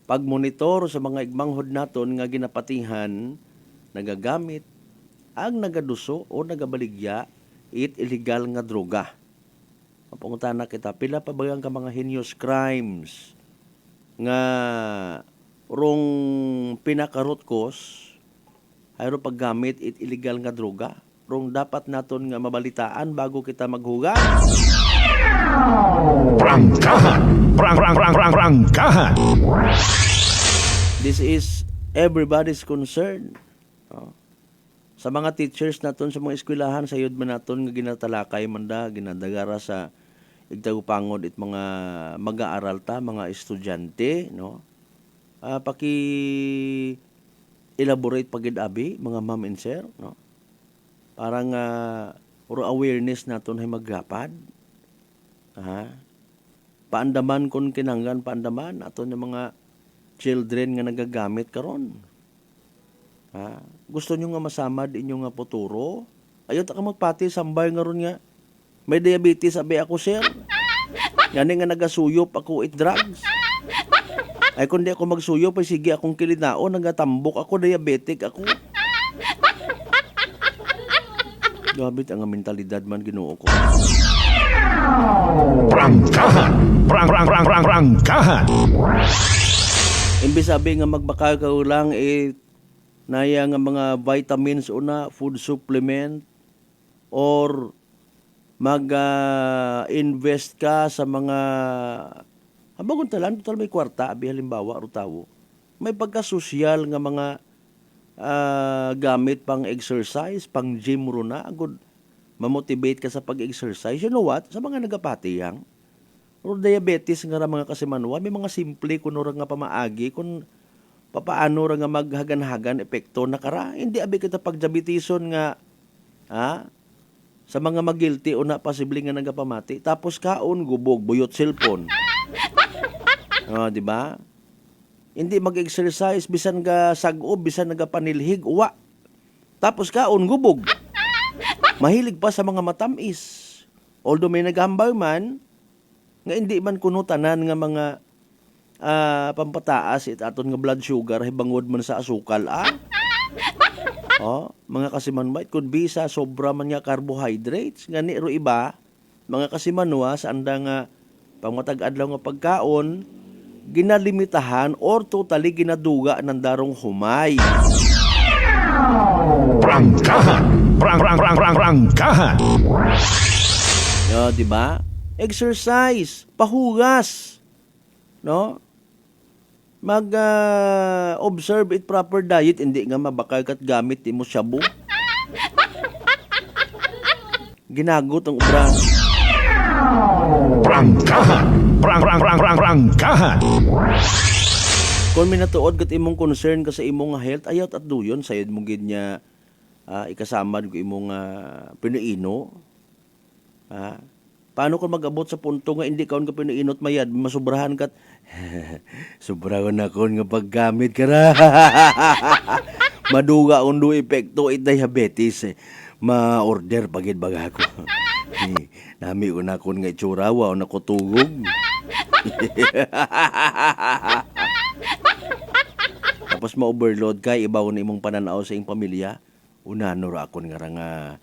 pagmonitor sa mga igmanghod naton nga ginapatihan nagagamit ang nagaduso o nagabaligya illegal nga droga. Mapungutan na kita, pila pa bagang ka mga heinous crimes nga rong pinakarot cause ay ro paggamit illegal nga droga. Rong dapat naton nga mabalitaan bago kita maghuga. Prangkahan. Prangkahan. This is everybody's concern. Sa mga teachers naton sa mga eskwelahan sayod man naton nga ginatalakay manda ginadagara sa igtagupangod mga mag-aaral ta, mga estudyante, no? Paki elaborate pagid abi mga ma'am and sir, no? Parang or awareness naton ay maggapad. Paandaman kon kinanggan paandaman aton yung mga children nga nagagamit karon. Gusto nyo nga masamad inyo nga futuro? Ayaw ta ka magpati sambay nga ron nga may diabetes abi ako sir. Gani nga nagasuyop ako drugs. Ay kung di ako magsuyop ay sige akong kilinao nagatambok ako diabetic ako. Gabit ang mentalidad man Ginoo ko. Prangkahan. Prangkahan. Imbis sabi nga magbakal ka ulang naya nga mga vitamins una, food supplement or mag-invest ka sa mga habagon talan total may kwarta abi halimbawa ro tawo. May pagka-social nga mga gamit pang exercise, pang gym ro na agud mamotivate ka sa pag-exercise. You know what? Sa mga nagapatiyang or diabetes nga mga kasimanwa, may mga simple kuno ra nga pamaagi kung papaano ra nga maghagan-hagan epekto nakara. Hindi abi kita pag-diabetison nga sa mga magilty o na posible nga nagapamati. Tapos kaon gubog buyot cellphone. Di ba? Hindi mag-exercise bisan ga sagob, bisan nagapanilhig uwa. Tapos kaon gubog. Mahilig pa sa mga matamis. Although may naghambaw man, nga hindi man kuno tanan nga mga pampataas aton nga blood sugar ay bangod man sa asukal mga kasimanwa it could be sa sobra man nga carbohydrates ngani ro iba mga kasimanwa sa anda nga pangmatag adlaw nga pagkaon ginalimitahan or totally ginaduga ng darong humay. Prangkahan! Prangkahan! No, di ba? Exercise, pahugas. No? Observe it proper diet, hindi nga mabakal kat gamit mo shabu. Ginagot ang ubra. Prangkahan! Prangkahan! Kung minatuod kat imong concern ka sa imong health, ayat at duyon sayod mo gid niya ikasama ko imong pinuino. Paano kung mag-abot sa punto nga hindi kaon ka pinuinot mayad, masubrahan kat sobrahan na kon nga paggamit ka ra. Maduga undo epekto it diabetes. Ma-order pagid baga ko. Nami ko na kon nga itsura wa na ko tugog. Tapos ma-overload ka, ibaw na imong pananaw sa iyong pamilya. Una, nura akon nga nga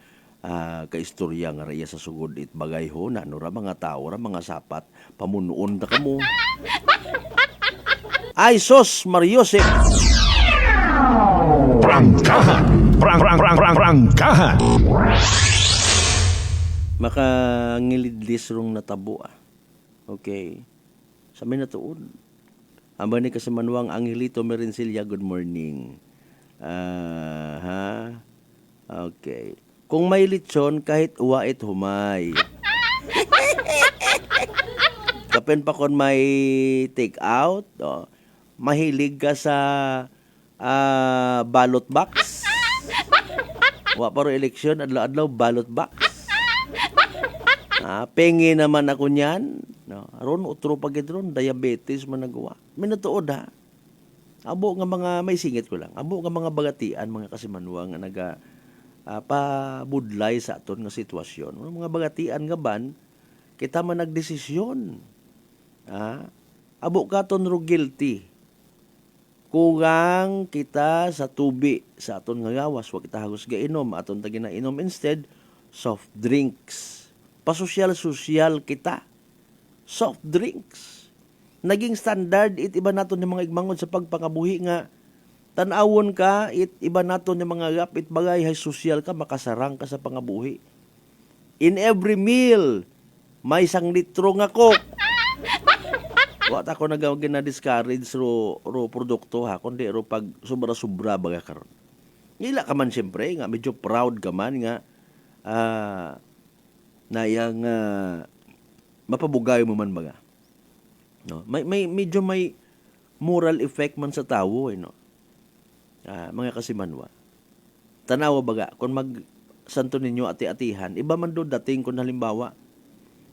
kaistorya nga raya sa sugod it bagay ho, na nura mga tao, mga sapat, pamunuon na kamo. Ay, sos, Mariosep! Prangkahan! Prangkahan! Makangilidlis rong natabo Okay. Sabi na tuod. Amba ni Kasimanwang Angelito Merencilla, good morning. Okay. Kung may lechon, kahit uwait humay. Kapen pa kon may take out, mahilig ka sa ballot box. Wa paro eleksyon, adlaw-adlaw ballot box. Pengi naman ako niyan. No, aron utro pagid ron, diabetes man nagawa. Minutuod ha. Abo nga mga may singit ko lang. Abo nga mga bagatian, mga Kasimanwang nga naga pabudlay sa aton nga sitwasyon. Mga bagatian nga ban kita man nagdesisyon. Abo katon ro guilty. Kugang kita sa tubi sa aton nga gawas, wa kita hagos gainom, aton ta ginainom instead soft drinks. Pasosyal-sosyal kita. Soft drinks. Naging standard, iba naton yung mga igmangod sa pagpangabuhi nga tanawon ka, iba naton yung mga gapit bagay, hay sosyal ka, makasarang ka sa pangabuhi. In every meal, may 1 litro nga coke. Wat ako nagawag na discourage ro produkto ha, kundi ro pag sobra-sobra baga karon. Nila ka man siyempre, nga medyo proud ka man nga na yang mapabugay mo man baga. No, may medyo may moral effect man sa tawo no. Mga Kasimanwa. Tanawa baga kung mag santo ninyo ati-atihan, iba man do dating kung halimbawa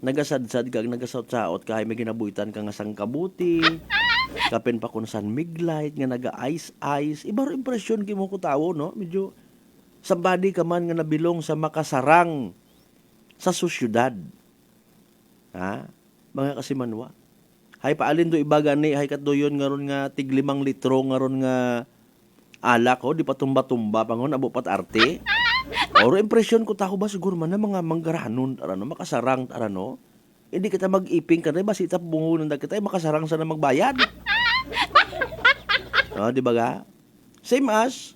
nagasadsad kag nagasaot-saot kay may ginabuhitan ka nga sang kabuti, kapen pa kun san miglight nga naga-ice, iba ro impresyon kimo ko tawo no, medyo somebody ka man nga nabilong sa makasarang sa sosyudad. Mga Kasimanwa. Hay paalin do ibaga ni hay kat doyon nga ron nga tig 5 litro nga ron nga alak di pa tumba-tumba pangon abo pat arte. Oro impresyon ko tako ba siguro man na mga manggaranon arano makasarang arano. Hindi kita mag-iping kanay ba sita bungunan da kita makasarang sa na magbayad. Di ba ga? Same as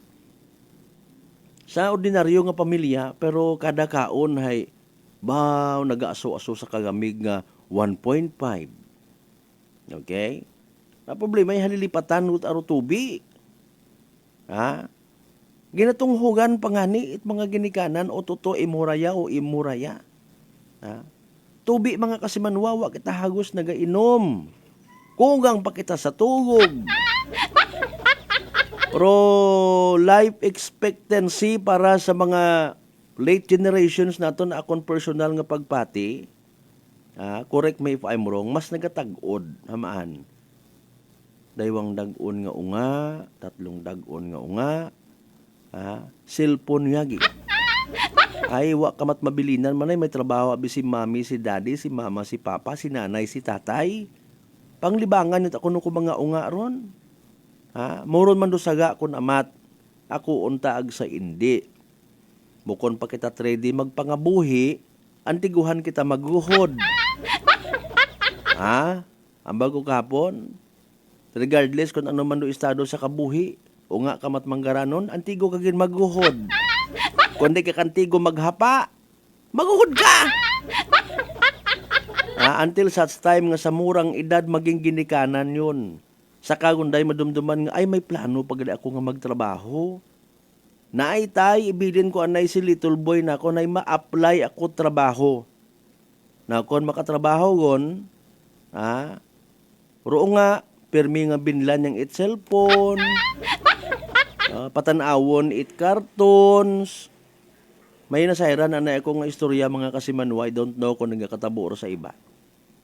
sa ordinaryo nga pamilya pero kada kaon hay nag-aso-aso sa kagamig nga 1.5. Okay? Na problema ay halilipatan ut aro tubi. Ginatunghugan pangani it mga ginikanan o toto imuraya o imuraya. Tubi mga Kasimanwa, wa kita hagos nagainom. Kugang pa kita sa tugog. Pero life expectancy para sa mga late generations naton akong personal nga pagpati, correct me if I'm wrong, mas nagatag-od hamaan. Daywang dag-on nga unga, 3 dag-on nga unga, cellphone nga gi. Ay wa kamat mabilinan manay may trabaho abi si mami, si daddy, si mama, si papa, si nanay, si tatay. Panglibangan yun ako nung mga unga ron. Moron man do saga kun amat, ako unta ag sa indi. Bukon pa kita ready magpangabuhi, antiguhan kita magguhod. Ang bago kapon, regardless kung ano man do estado sa kabuhi, o nga kamat manggaranon, antigo kagin magguhod. Kundi ka kantigo maghapa, maguhod ka! Until such time nga sa murang edad maging ginikanan yun. Sa kagunday madumduman nga, ay may plano pag ako nga magtrabaho. Naay tay, ibilin ko anay si little boy na ako na ma-apply ako trabaho. Na kung makatrabaho gon, roong nga, permi nga binlan yung it cellphone, patanawon it cartoons. May nasairan na ako nga istorya mga kasimanwa, I don't know kung nagkakatabo sa iba.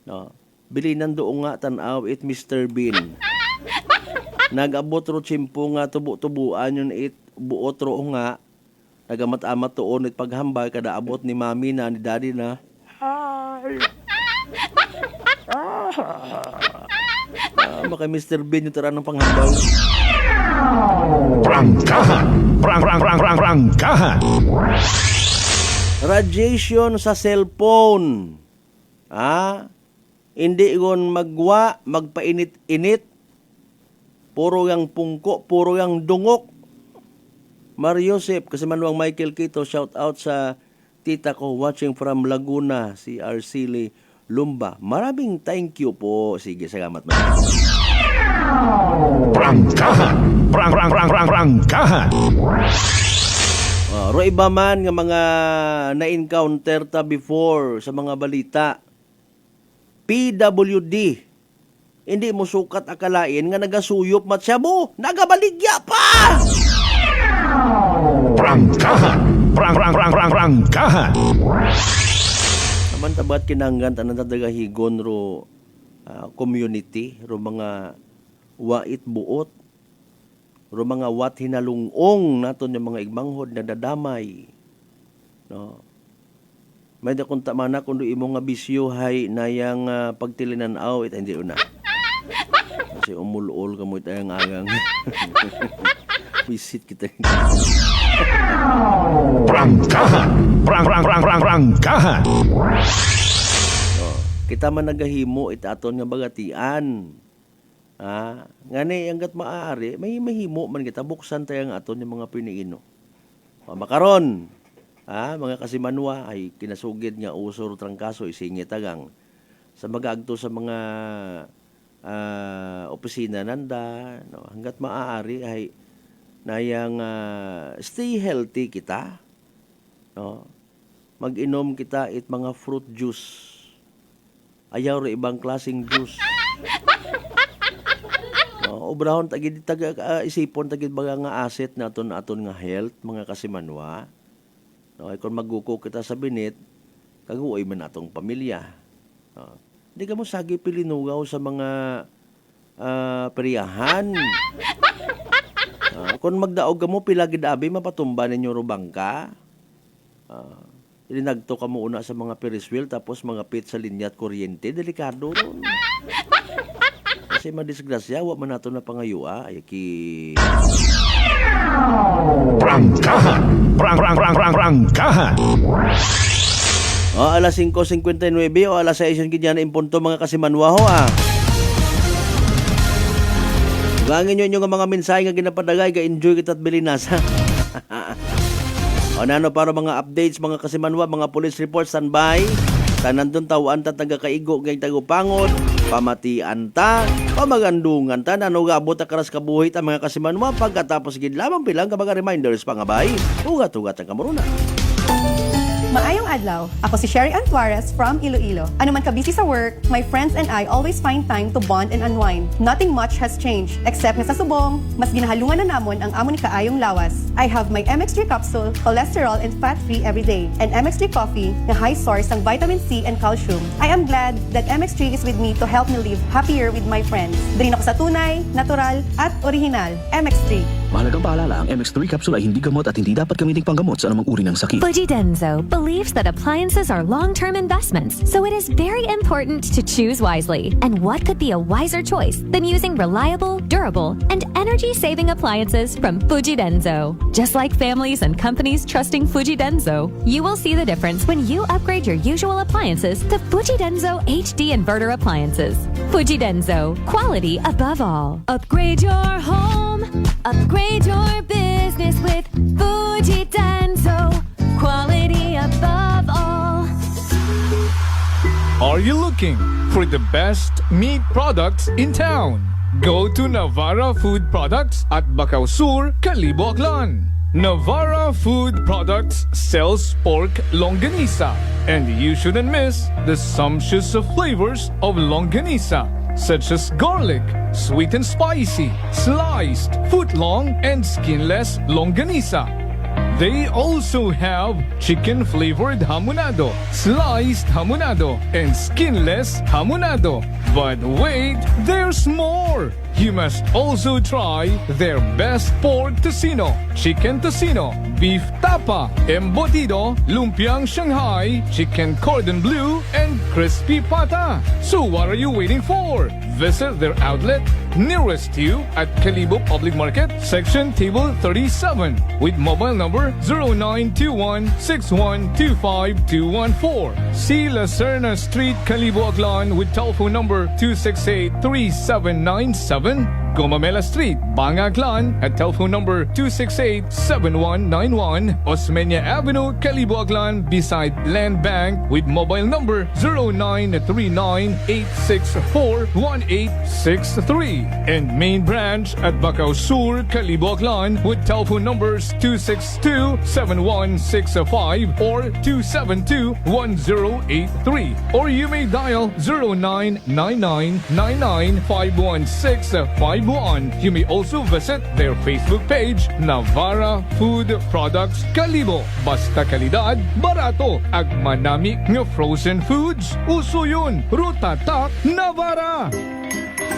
No. Bilinan doon nga tanaw it Mr. Bean. Nag-abot ro chimpo nga tubo-tubuan yun it buot ro nga. Nagamat-amat tuon it paghambal kada abot ni mami na ni daddy na. Maka Mr. Bean yung tara ng panghambal. Prangkahan! Prangkahan! Radiation sa cellphone. Hindi gon magpainit-init. Puro yang pungko, puro yang dungok. Mariosep, kasi manuang Michael Quito, shout out sa tita ko watching from Laguna, si Arceli Lumba. Maraming thank you po. Sige, salamat. Prangkahan! Prangkahan! Roy iba man nga mga na-encounter ta before sa mga balita. PWD. Hindi mo sukat akalain nga nagasuyop matsyabo. Nagabaligya pa! Prangkahan! Prangkahan! Naman tabat kinanggan tanan tadagahigon ro community, ro mga wait buot, ro mga wat hinalungong naton yung mga igmanghod na dadamay. No. May da kung tamana kung do imo nga bisyo hay nayang pagtilinanaw it hindi una. Kasi umulol ka mo itayang agang. Visit kita. Prangkahan! Prangkahan! Kita man nagahimo itaton nga bagatian. Ngani hanggat maaari, may mahimo man kita buksan tayang aton yung mga piniino. Makaron, mga kasimanwa ay kinasugid nga usor trangkaso isingit tagang sa mag-agto sa mga opisina nanda, no, hanggat maaari ay nayang stay healthy kita, no. Mag-inom kita it mga fruit juice. Ayaw ro ibang klaseng juice. Obrahon tagid isipon tagid baga nga asset naton nga health mga kasimanwa. No, kung magguko kita sa binit, kaguoy man atong pamilya. No. Di ka mo sagi pilinugaw sa mga periyahan. Kung magdaog ka mo, pilagid abi, mapatumba ninyo rubang ka. Ilinagto ka mo una sa mga Ferris wheel, tapos mga pit sa linya at kuryente, delikado ron. Kasi madisgrasya, wak man nato na pangayua, ay ki... Prangkahan! Prangkahan! Alas 5:59 o alas 6 kinyan na impunto mga kasimanwa ho Gangin nyo nga mga mensahe nga ginapadagay, ga-enjoy kita at bilinasa. Nano para mga updates, mga kasimanwa, mga police report, standby. Nandun tawaan ta taga-kaigo, ngay tagupangod, pamatian ta, pamagandungan ta, nano gaabot ta karas kabuhi ta mga kasimanwa, pagkatapos gid lamang bilang ka mga reminders pangabay, ugat-ugat ang kamuruna. Maayong adlaw. Ako si Sherry Antuarez from Iloilo. Ano man ka busy sa work, my friends and I always find time to bond and unwind. Nothing much has changed except na sa subong, mas ginahalungan na namon ang amon kaayong lawas. I have my MX3 capsule, cholesterol and fat-free every day, and MX3 coffee na high source ng vitamin C and calcium. I am glad that MX3 is with me to help me live happier with my friends. Diri na ko sa tunay, natural at original. MX3. Mahalagang paalala, ang MX3 capsule ay hindi gamot at hindi dapat gamitin panggamot sa anumang uri ng sakit. Fujidenzo believes that appliances are long-term investments, so it is very important to choose wisely. And what could be a wiser choice than using reliable, durable, and energy-saving appliances from Fujidenzo? Just like families and companies trusting Fujidenzo, you will see the difference when you upgrade your usual appliances to Fujidenzo HD inverter appliances. Fujidenzo, quality above all. Upgrade your home, upgrade your business with Fujidenzo, quality above all. Are you looking for the best meat products in town? Go to Navara Food Products at Bacau Sur, Calibo, Aklan. Navara Food Products sells pork longanisa, and you shouldn't miss the sumptuous flavors of longanisa, such as garlic, sweet and spicy, sliced, foot-long, and skinless longanisa. They also have chicken-flavored hamonado, sliced hamonado, and skinless hamonado. But wait, there's more! You must also try their best pork tocino, chicken tocino, beef tapa, embutido, lumpiang Shanghai, chicken cordon bleu, and crispy pata. So what are you waiting for? Visit their outlet nearest you at Calibo Public Market, section table 37, with mobile number 0921-6125-214. See Lacerna Street, Calibo, Aklan, with telephone number 268-3797. Gomamela Street, Bangaklan, at telephone number 268-7191. Osmeña Avenue, Calibo, Aklan, beside Land Bank, with mobile number 0939-864-1863. And main branch at Bacau Sur, Calibo, Aklan, with telephone numbers 262-7165 or 272-1083. Or you may dial 0999-99-51651. You may also visit their Facebook page, Navara Food Products Calibo. Basta kalidad, barato, ag manami ng frozen foods. Uso yun, Rutatak Navara.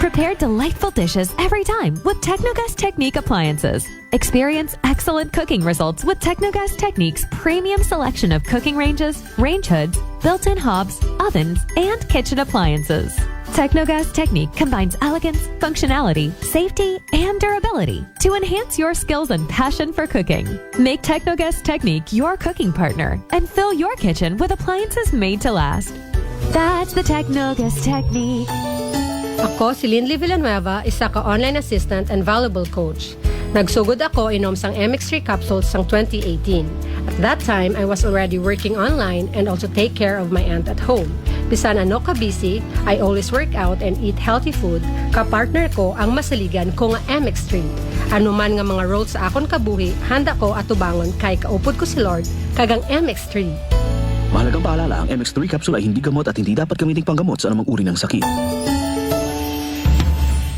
Prepare delightful dishes every time with Technogas Technique appliances. Experience excellent cooking results with Technogas Technique's premium selection of cooking ranges, range hoods, built-in hobs, ovens, and kitchen appliances. Technogas Technique combines elegance, functionality, safety, and durability to enhance your skills and passion for cooking. Make Technogas Technique your cooking partner and fill your kitchen with appliances made to last. That's the Technogas Technique. Ako si Lindley Villanueva, isa ka online assistant and valuable coach. Nagsugod ako inom sang MX3 capsules sang 2018. At that time, I was already working online and also take care of my aunt at home. Bisan ano ka busy, I always work out and eat healthy food. Kapartner ko ang masaligan ko nga MX3. Ano man nga mga roles sa akon kabuhi, handa ko atubangon kay kaupod ko si Lord kagang MX3. Mahalagang paalala, ang MX3 capsule ay hindi gamot at hindi dapat gamitin panggamot sa anumang uri ng sakit.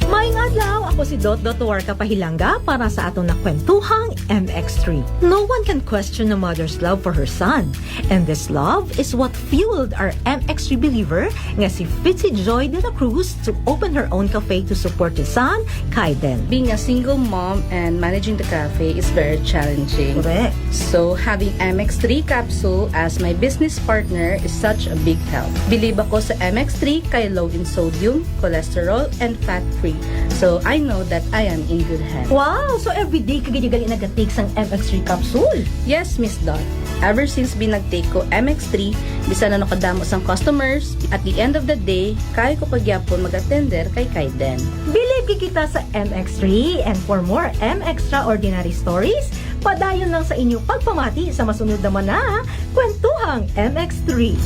Maayong adlaw, ako si Dot Warka Pahilanga para sa atong nakwentuhang MX3. No one can question a mother's love for her son. And this love is what fueled our MX3 believer nga si Fitzy Joy de la Cruz to open her own cafe to support his son, Kaiden. Being a single mom and managing the cafe is very challenging. Correct. So having MX3 capsule as my business partner is such a big help. Believe ako sa MX3 kay low in sodium, cholesterol, and fat-free. So I know that I am in good hands. Wow! So everyday kagigali nag-take sang MX3 capsule? Yes, Miss Dot. Ever since binag-take ko MX3, bisan na nakadamo sang customers, at the end of the day, kaya ko pagyapon mag-attender kay Kaiden. Believe kita sa MX3, and for more MXtraordinary stories, padayon lang sa inyong pagpamati sa masunod naman na Kwentuhang MX3.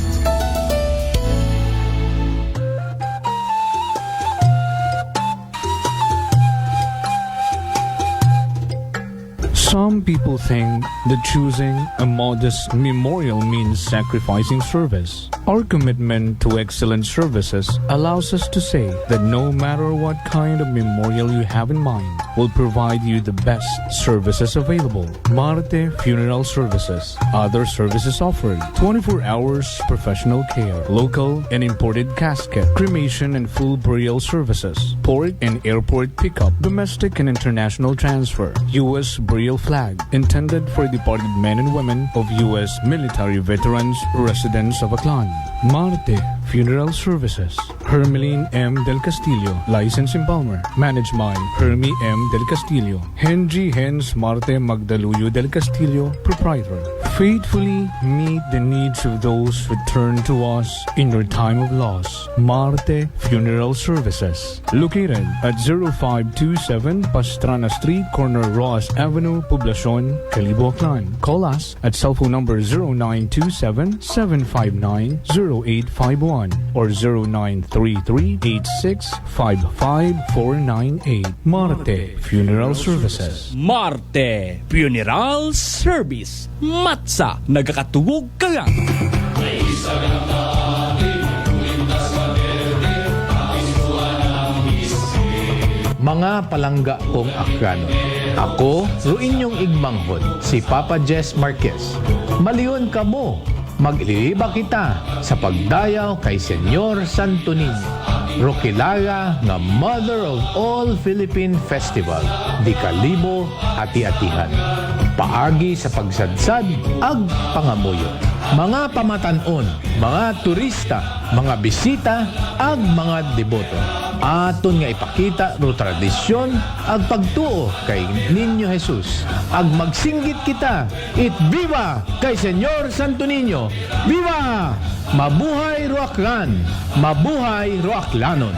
Some people think that choosing a modest memorial means sacrificing service. Our commitment to excellent services allows us to say that no matter what kind of memorial you have in mind, will provide you the best services available. Marte Funeral Services. Other services offered: 24 hours professional care, local and imported casket, cremation and full burial services, port and airport pickup, domestic and international transfer, U.S. burial flag, intended for departed men and women of U.S. military veterans residents of Aklan. Marte Funeral Services. Hermeline M. Del Castillo, License in Palmer. Managed by Hermie M. Del Castillo. Henry Hens Marte Magdaluyo Del Castillo, Proprietor. Faithfully meet the needs of those who turn to us in your time of loss. Marte Funeral Services. Located at 0527 Pastrana Street, corner Ross Avenue, Poblacion, Calibo, Aklan. Call us at cell phone number 0927-759-0851 or 0933-8655-498. Marte Funeral Services. Marte Funeral Service. Matsa, nagakatuwog ka lang. Mga palangga kong Akrano, ako, inyong igmanghod, si Papa Jess Marquez. Maliyon ka mo, magliliba kita sa pagdayaw kay Senyor Santo Niño, Roquilaga nga Mother of All Philippine Festival, di kalibo ati-atihan. Paagi sa pagsadsad, ag pangamuyo. Mga pamatanon, mga turista, mga bisita, ag mga deboto. Aton nga ipakita ro tradisyon ag pagtuo kay Niño Jesus. Ag magsinggit kita, it viva kay Senyor Santo Niño. Viva! Mabuhay ro Aklan, mabuhay ro Aklanon.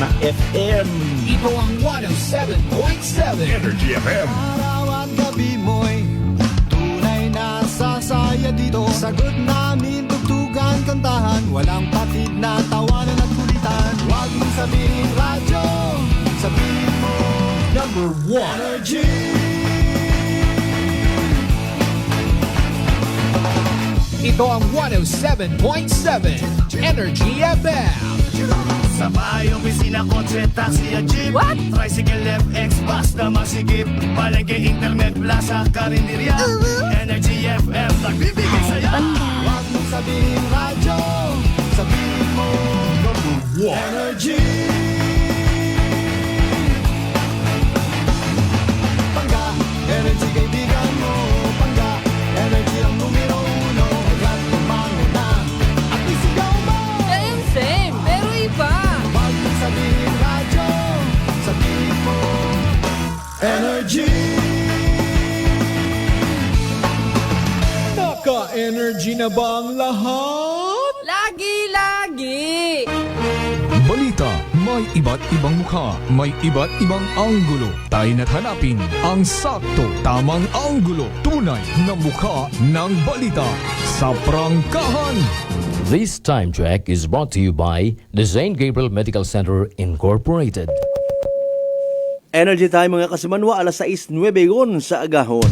Na FM. Ito ang 107.7 Energy FM. Araw at gabi mo'y tunay na sasaya dito. Sagot namin, tugtugan, kantahan. Walang patid na tawanan at kulitan. Huwag mong sabihin radyo, sabihin mo number 1 Energy. Ito ang 107.7 Energy FM. Sa bahay, opisina, kotse, taxi at jeep. What? Tricycle, FX, bus na masigip. Palengke, internet, plaza, karinderya. Energy FM, nagbibigay saya. Huwag mong sabihin radyo, sabihin mo number 1 Energy. Pangga, energy kaibigan mo. Pangga, energy ang numero 1. Agad tumango na at isigaw mo. Same, pero iba. Sabihin radyo, sabihin mo Energy. Naka-energy na ba ang lahat? Lagi-lagi. Balita, may iba't ibang mukha, may iba't ibang anggulo. Tayo na't hanapin ang sakto, tamang anggulo, tunay na mukha ng balita sa prangkahan. This time check is brought to you by the St. Gabriel Medical Center Incorporated. Energy time mga kasimanwa, alas 6:09 sa agahon.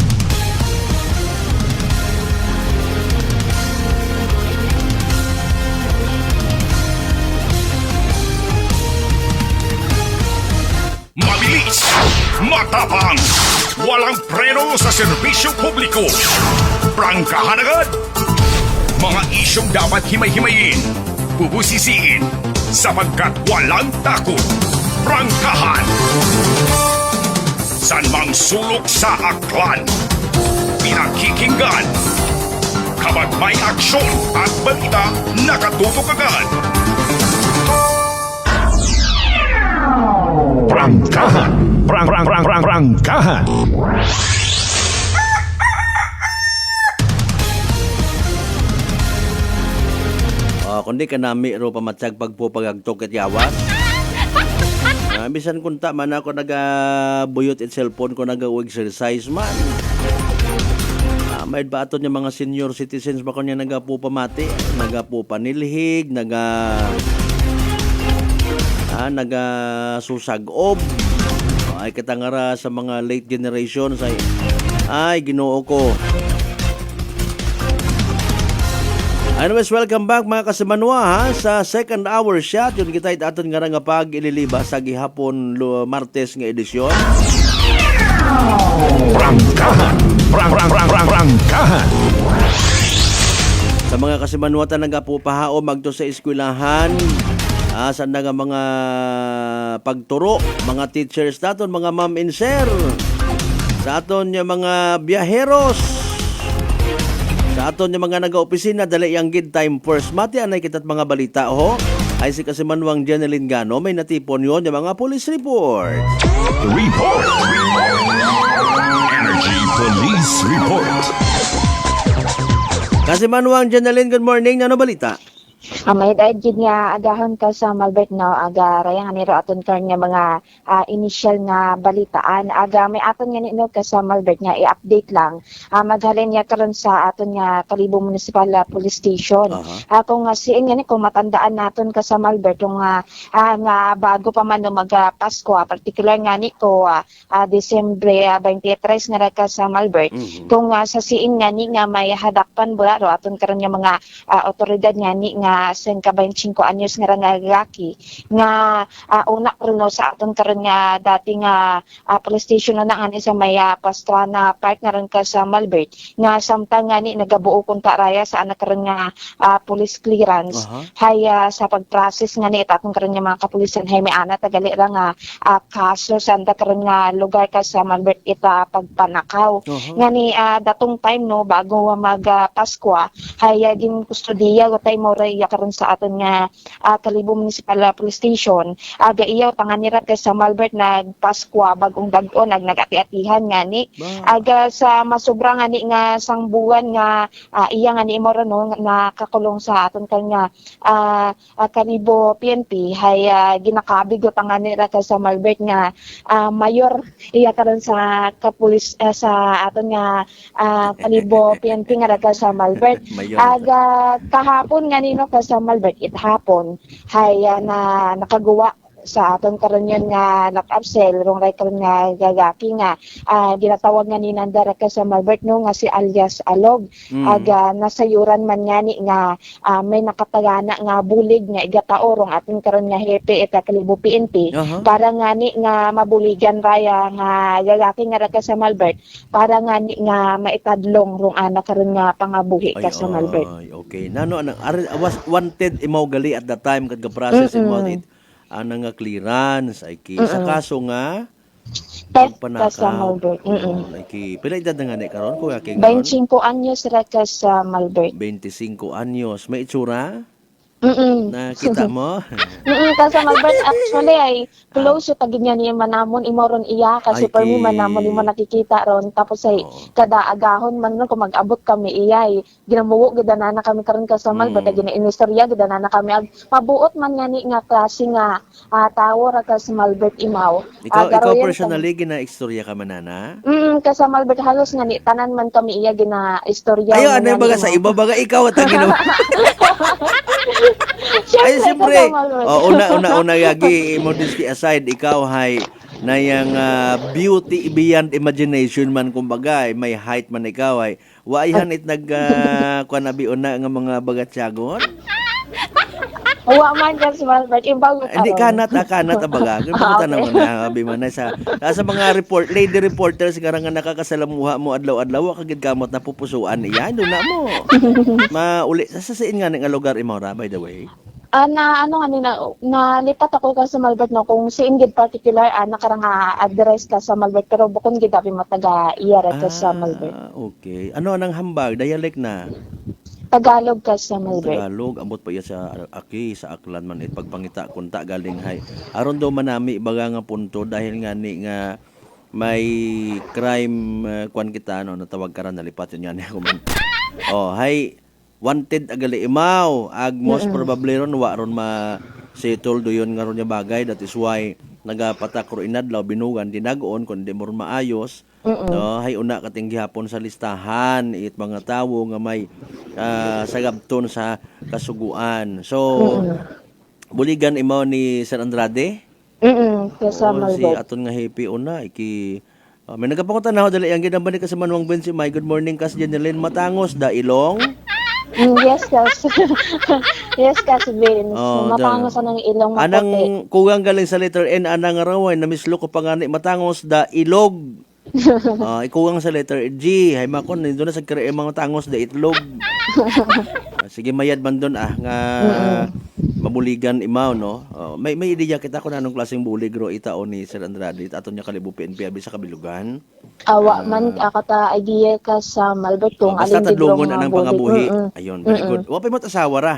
Mabilis, matapang, walang preno sa serbisyo publiko. Prangkahan agad. Mga isyong dapat himay-himayin, bubusisiin, sapagkat walang takot. Prangkahan. San mang sulok sa Aklan, pinakikinggan. Kapag may aksyon at balita, nakatutok agad. Prangkahan. Prangkahan. Kundi ka nami ro pamatsag pagpupagagtok at yawas. Bisan kunta man ako nagabuyot at cellphone ko nag-exercise man. May ba ato niya mga senior citizens ba ko niya nagapupamati, nagapupanilhig, nagasusag-ob. Ay katangara sa mga late generations ay Ginoo ko. Anyways, welcome back mga kasimanwa sa second hour shot. Yun kita aton nga nga pag ililiba sa gihapon Martes nga edisyon. Prangkahan. Prangkahan. Sa mga kasimanwatan nagapupahao magto sa eskwelahan. Sa nga mga pagturo, mga teachers naton, mga ma'am and sir. Sa aton yung mga biyaheros. Sa aton yung mga nag-opisina, dali yung good time first. Mati anay kita't mga balita, ay si Kasimanwang Jeneline Gano, may natipon yon yung mga police report. Energy Police Report. Kasimanwang Jeneline, good morning. Ano balita? May dahil gid nga agahon ka sa Malbert no aga rayang niro aton karon nga mga initial nga balitaan aga may aton nga nino ka sa Malbert nga i-update lang maghalin niya karon sa aton nga Kalibo Municipal Police Station. Kung siin nga ni kung matandaan naton ka sa Malbert kung nga bago pa man no mag-Pasko particular nga ni ko Disyembre 23 nga ka sa Malbert kung sa siin nga ni nga may hadakpan bula ro aton karon nga mga otoridad nga ni nga sen ka 25 anyos nga lalaki nga una karon sa aton karon nga dati nga police station na nga sa may Pastrana Park nga ron ka sa Malbert nga samtang nga ni nagabuo kun ta raya sa anak karon nga police clearance hay sa pagprocess nga ni aton karon nga mga kapulisan hay may ana tagali ra nga kaso sa anda karon nga lugar ka sa Malbert ita pagpanakaw nga ni datong time no bago mag Pasko hay din kustodiya gotay mo ray karon sa aton nga Kalibo Municipal Police Station aga iyaw panganira kay sa Malbert nagpaskwa bagong dag-on nagati-atihan nga ni aga sa masubra nga ni nga sang buwan nga iya nga ni mo no nakakulong sa aton kanya Kalibo PNP hay ginakabigot ang nira kay sa Malbert nga mayor iya karon sa kapulis sa aton nga Kalibo PNP nga ka sa Malbert aga kahapon nga nino ka sa Malbert hapon hay na nakagawa sa aton karon yun nga nakabsel rong ray karon nga gagaki nga ginatawag nga ni Nandara ka sa Malbert no nga si alias Alog aga nasayuran man nga ni nga may nakatagana nga bulig nga igatao rong aton karon nga hepe eta Kalibo PNP para nga ni nga mabuligan raya nga gagaki nga ka sa Malbert para nga ni nga maitadlong rong anak karon nga pangabuhi ka sa Malbert. Okay nano was wanted imaw gali at that time kad process imo it nga clearance ay sa kaso nga ka sa Malbert. Pila edad na nga ni karon ko yaki 25 anyos ra ka sa Malbert. 25 anyos may itsura? Nakita mo? Kasi Malbert actually ay close yung tagin niya niya manamon imoron iya kasi per me manamon imo nakikita ron tapos ay kada agahon man ron kung mag-abot kami iya ay ginamuwo gidanana kami karon ka sa Malbert gina-inistorya gidanana kami mabuot man nga ni nga klase nga tawo ra ka sa Malbert imaw. Ikaw personally gina-istorya ka manana? Ka sa Malbert halos nga ni tanan man kami iya gina-istorya. Ayo ano baga sa iba baga ikaw at ginawa. Ay siyempre una yagi modesty aside ikaw hay na yang beauty beyond imagination man kumbaga may height man ikaw ay waihan it nag kuan abi una nga mga bagatyagon. Wa man ka sa Malbert ibaw ka. Hindi kanat abaga. Ganabutan naman na abi man sa mga lady reporters nga nga nakakasalamuha mo adlaw-adlaw wa kagid kamot na pupusuan iya do na mo. Mauli sa siin nga nga lugar imo ra by the way. Nalipat ako ka sa Malbert no kung si ingid particular nakarang address ka sa Malbert pero bukod gid abi mataga iya ra ka sa Malbert. Okay. Ano nang hambag dialect na? Tagalog ka sa Malbert. Tagalog ambot pa iya sa sa Aklan man pagpangita kunta galing hay. Aron daw manami baga nga punto dahil nga ni nga may crime kwan kita natawag karan nalipat yun yan ako man. Hay wanted agali imaw ag most probably ron wa ron ma settle do yun nga ron nga bagay that is why nagapatakro inadlaw binugan dinagoon kun di mo maayos. No, hay una kating gihapon sa listahan it mga tawo nga may sagabton sa kasuguan. So buligan imo ni Sir Andrade? Kesa Si Malbert. aton nga happy una iki may nagapakutan na dali ang ginambani ka sa Manuang Bensi. My good morning kas Janeline Matangos da Ilong. Yes, kas. Yes, kas Vince. Oh, Matangos ng ilong maputi. Anang kugang galing sa letter N anang araway na mislo ko pangani Matangos da Ilog. Ikuwang sa letter G. Hay makon nindun na sa kare mga tangos da itlog. Sige mayad man doon nga mabuligan imaw no. May ideya kita kung anong klaseng bulig ro itao ni Sir Andrade aton niya kalibo PNP abi sa kabilugan. Awa man akata idea ka sa Malbert kung Basta alin tadlungon nga anang bulig. pangabuhi. Ayun, very good. Wa pa mo asawa ra.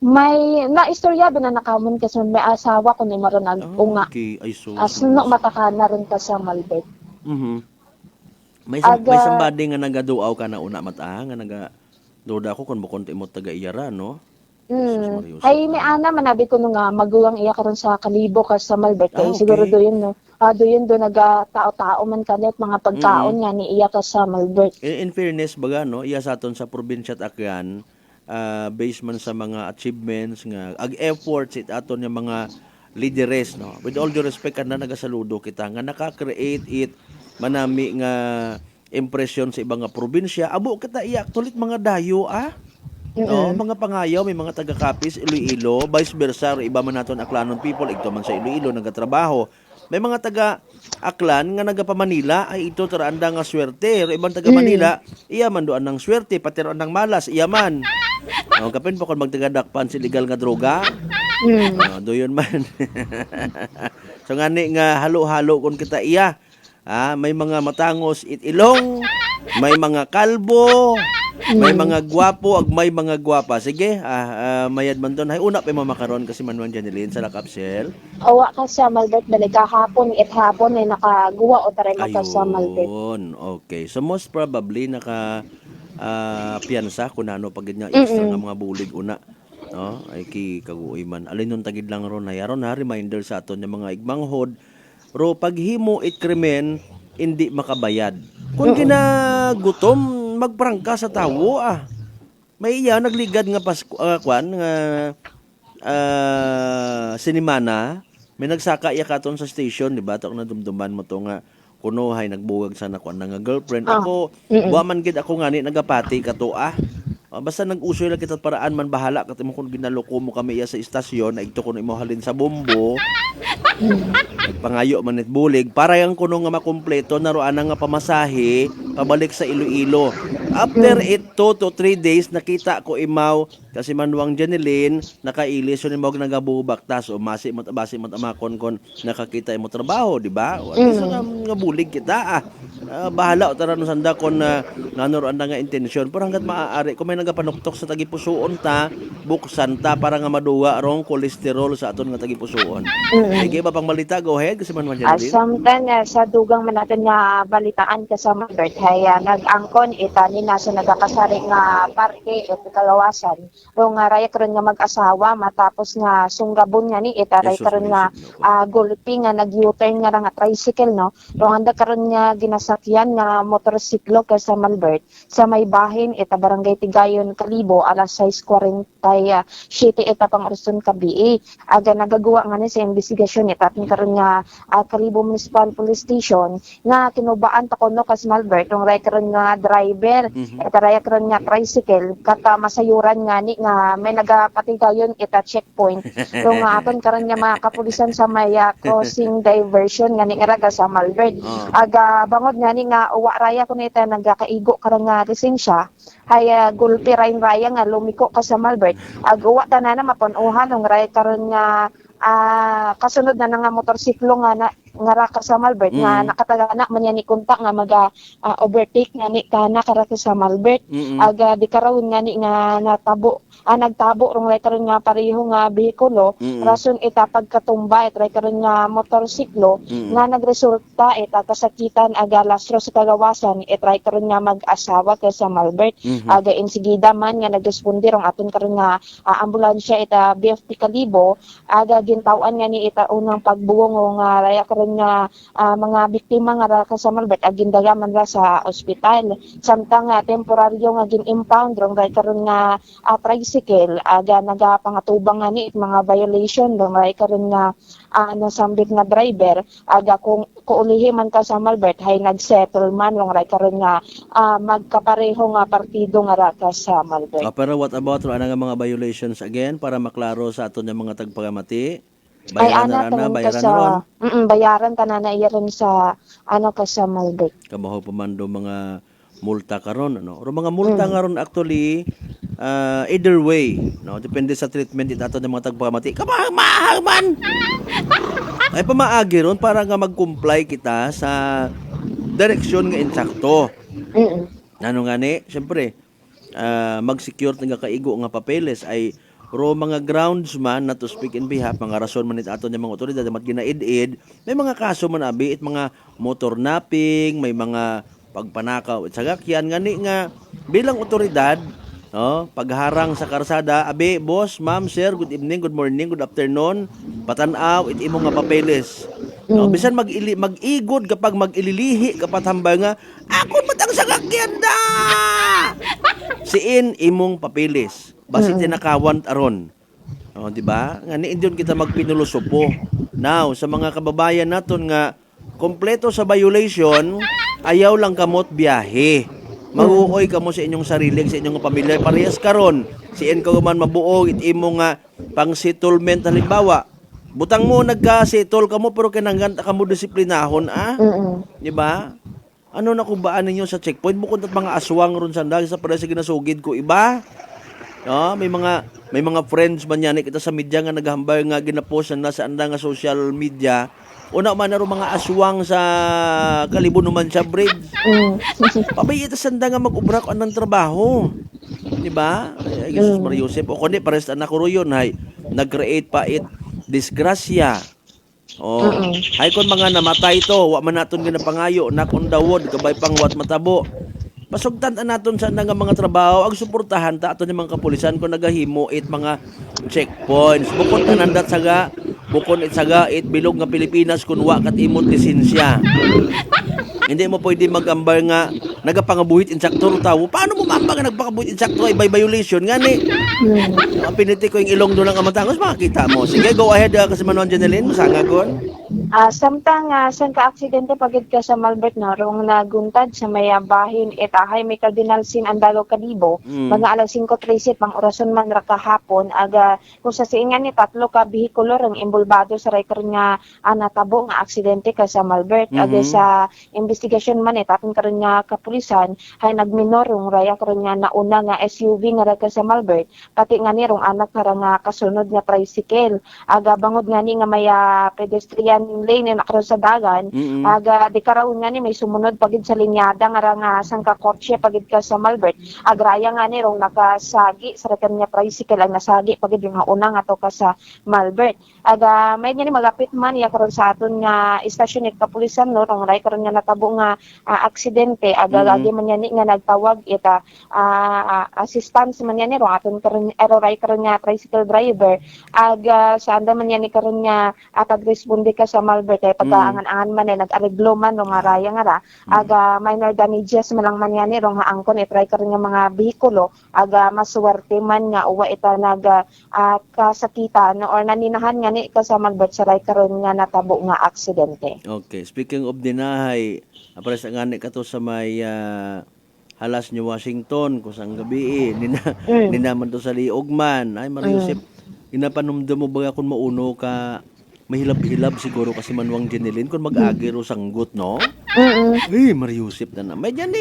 May naistorya ba na nakamon kasi may asawa ko ni maron unga. Okay, ay so. Asno mataka na rin ka sa Malbert. May Aga- somebody nga nagaduaw ka na una mata nga duda ko kun bukon imo taga iyara no. Ay may ana manabi ko nga maguwang iya karon sa kalibo ka sa Malbert kay Okay. siguro do yun no. Do yun do naga-tao-tao man kanit mga pagkaon nga ni iya ka sa Malbert. In fairness baga no, iya sa aton sa probinsya at Akyan, based man sa mga achievements nga efforts it aton yung mga leaderes no. With all due respect na nagasaludo kita nga naka-create it manami nga impression sa ibang nga probinsya. Abo kita iyak tulit mga dayo No, mga pangayaw, may mga taga-Capiz, Iloilo, vice versa, iba man naton Aklanon people, ito man sa Iloilo nagatrabaho. May mga taga-Aklan nga naga Manila ay ito taraanda nga swerte. Ibang taga Manila, iya man doan ng swerte, pati roan ng malas, iya man. No, kapin pa kung magtagadakpan si legal nga droga. Doyon man. So ngani nga halo-halo kung kita iya. May mga matangos ilong, may mga kalbo, may mga gwapo, ag may mga gwapa. Sige, mayad man doon. Hay una pa mamakaron kasi Manuang Janeline sa Lakapsel. Awa ka sa Malbert balik kahapon hapon ay nakagawa o taray ka sa Malbert. Ayun, okay. So most probably piyansa kung ano pag ganyan extra nga mga bulig una. No? Ay kaguoy man. Alin nun tagid lang ron hayaron reminder sa aton yung mga igmanghod. Ro paghimo it krimen hindi makabayad. Kung ginagutom magprangka sa tawo May iya nagligad nga sinimana may nagsaka iya katon sa station di ba? Tok na dumduman mo to nga kuno hay nagbuwag sana ko nga girlfriend. Ako wa man gid ako ngani nagapati kato basta nag-usoy lang kita paraan man bahala kat mo kung ginaloko mo kami iya sa istasyon na ito kuno imo halin sa bombo. Nagpangayo man it bulig para yang kuno nga makumpleto naroan nga pamasahe pabalik sa Iloilo. After 2 to 3 days nakita ko imaw kasi Manuang Janeline nakailis yun imaw nagabubak tas o basi mo amakon kon nakakita imo trabaho di ba? Kasi nga bulig kita bahala o tara no sanda kon nanuroan na nga intensyon pero hanggat maaari kung may nagapanuktok sa tagipusoon ta buksan ta para nga maduwa rong kolesterol sa aton nga tagipusoon. Sige ba pang balita go ahead kasi Manuang Janeline. Samtang sa dugang man natin nga balitaan ka sa Malbert hay nag-angkon itani na sa nagakasari nga parke at kalawasan ro nga raya karon nga mag-asawa matapos nga sunggabon nga ni itaray karon nga gulpi nga nag-U-turn nga nga tricycle no ro handa karon nga ginasakyan nga motorsiklo ka sa Malbert sa may bahin ita barangay Tigayon Kalibo alas 6:40 city ita pang Arson Kabii aga nagagawa nga ni sa investigasyon ita karon nga Kalibo Municipal Police Station nga kinubaan ta kuno kas Malbert ro raya karon nga driver raya karon nga tricycle kata masayuran nga ni nga may nagapatigayon ita checkpoint ro nga aton karon nga mga kapulisan sa may crossing diversion nga ni raga sa Malbert aga bangod nga ni nga uwa raya kun ita nagakaigo karon nga lisensya hay gulpi raya nga lumiko ka sa Malbert uwa tanana mapunuhan ng raya karon nga kasunod na nga motorsiklo nga na nga ra ka sa Malbert nga nakatagana man yan ni kontak nga overtake nga ni kana kara ka sa Malbert. Aga di karon nga ni nga nagtabo rong ray karon nga pareho nga behikulo rason ita pagkatumba ray karon nga motorsiklo nga nagresulta ita kasakitan aga lastro sa kagawasan ray karon nga mag-asawa ka sa Malbert. Aga insigida man nga nagresponde rong aton karon nga ambulansya ita BFP Kalibo aga gintawan nga ni ita unang pagbuwong nga raya karon nga mga biktima nga ra ka sa Malbert agindaga man ra sa ospital samtang temporaryo nga gin-impound rong raya karon nga tricycle aga nagapangatubang nga ni mga violation rong raya karon nga nasambit nga driver aga kung kuulihi man ka sa Malbert hay nagsettle man rong raya karon nga magkapareho nga partido nga ra ka sa Malbert. Pero what about nga mga violations again para maklaro sa aton yung mga tagpagamati? Bayaran bayaran tanan na iyaron sa ka sa Malbert. Kamaho pamando mga multa karon ano. Ro mga multa karon actually either way, no, depende sa treatment ito aton ng mga tagpagamati. Kamahal man. Ay pamaagi ron para nga mag-comply kita sa direksyon nga insakto. Ano nga ni, syempre mag-secure nga kaigo nga papeles ay ro mga grounds man na to speak in behalf, mga rason man ito aton ng mga otoridad mat ginaid-id, may mga kaso man abi it mga motor napping, may mga pagpanakaw at sagakyan nga ni nga bilang otoridad, no, pagharang sa karsada, abi boss, ma'am, sir, good evening, good morning, good afternoon, patanaw it imo nga papeles. No, bisan mag-igod kapag mag-ililihi kapat hambay nga ako matang sagakyan da. Siin imong papeles. Basi tinakawan aron. Oh, di ba? Nga ni indiyon kita magpinulusopo. Now, sa mga kababayan naton nga kompleto sa violation, ayaw lang kamot biyahe. Maguoy kamo sa inyong sarili, sa inyong pamilya, parehas karon. Siin ka man mabuo it imo nga pang settlement halimbawa. Butang mo nagka-settle kamo pero kinanggan kamo disiplinahon Di ba? Ano na kung baan ninyo sa checkpoint bukod at mga aswang ron sandag sa para sa ginasugid ko iba? No, may mga friends man yan kita sa media nga naghambay nga ginapost na sa anda nga social media. Una man aro mga aswang sa Kalibo naman sa bridge. Pabay ita sanda nga mag-ubra ko anang trabaho. Di ba? Ay Jesus Maria Joseph o kundi pares anak ko yon hay nag-create pa it disgrasya. Hay kon mga namatay to, wa man naton ginapangayo nak on the wood kabay pang wat matabo. Pasugtan naton sa nga mga trabaho ang suportahan ta aton ng mga kapulisan kung nagahimo it mga checkpoints bukod nandat saga bukod it saga it bilog nga Pilipinas kun wa kat imot lisensya. Hindi mo pwede mag-ambar nga nagapangabuhit insakto tawo. Paano mo maamba nga nagpangabuhit insakto ay by violation nga ni? Ang piniti ko yung ilong doon ng amatangos, makakita mo. Sige, go ahead kasi Manuan Janeline, masanga gon. Samtang san ka aksidente pagid ka sa Malbert na rong naguntad sa may bahin itahay may Cardinal Sin Andalo Kalibo mga alas 5:30 pang orason man ra kahapon aga kung sa siingan ni tatlo ka behikulo rong imbulbado sa rider nga natabo nga aksidente ka sa Malbert aga sa investigasyon man aton karon nga kapulisan hay nagminor rong raya karon nga nauna nga SUV nga ra ka sa Malbert pati nga ni rong anak kara nga kasunod nga tricycle aga bangod nga ni nga may pedestrian lane na karon sa dagan aga di karon nga ni may sumunod pagid sa linyada nga nga sangka kotse pagid ka sa Malbert agraya nga ni rong nakasagi sa kanya tricycle ang nasagi pagid nga una nga to ka sa Malbert aga may nga ni magapit man ya karon sa aton nga istasyon ni kapulisan no rong ray karon nga natabo nga aksidente aga lagi man ni nga nagtawag ita assistance man ni rong aton karon ray karon nga tricycle driver aga sa anda man ni karon nga pagresponde ka sa Malbert ay pagkaangan-angan man nag-areglo man rong raya nga ra aga minor damages man lang man yan rong haangkon try karon nga mga behikulo aga maswerte man nga uwa ita naga kasakitan or naninahan nga ni ka sa Malbert sa ray karon nga natabo nga aksidente. Okay, speaking of dinahay, pares nga ni kato sa may halas ni Washington kusang gabi ninaman to sa liogman ay Maria Joseph ginapanumdum mo ba kung mauno ka mahilab-hilab siguro kasi Manuang Janeline kung mag-agi ro sanggot, no? Ay, Maria Joseph na may dyan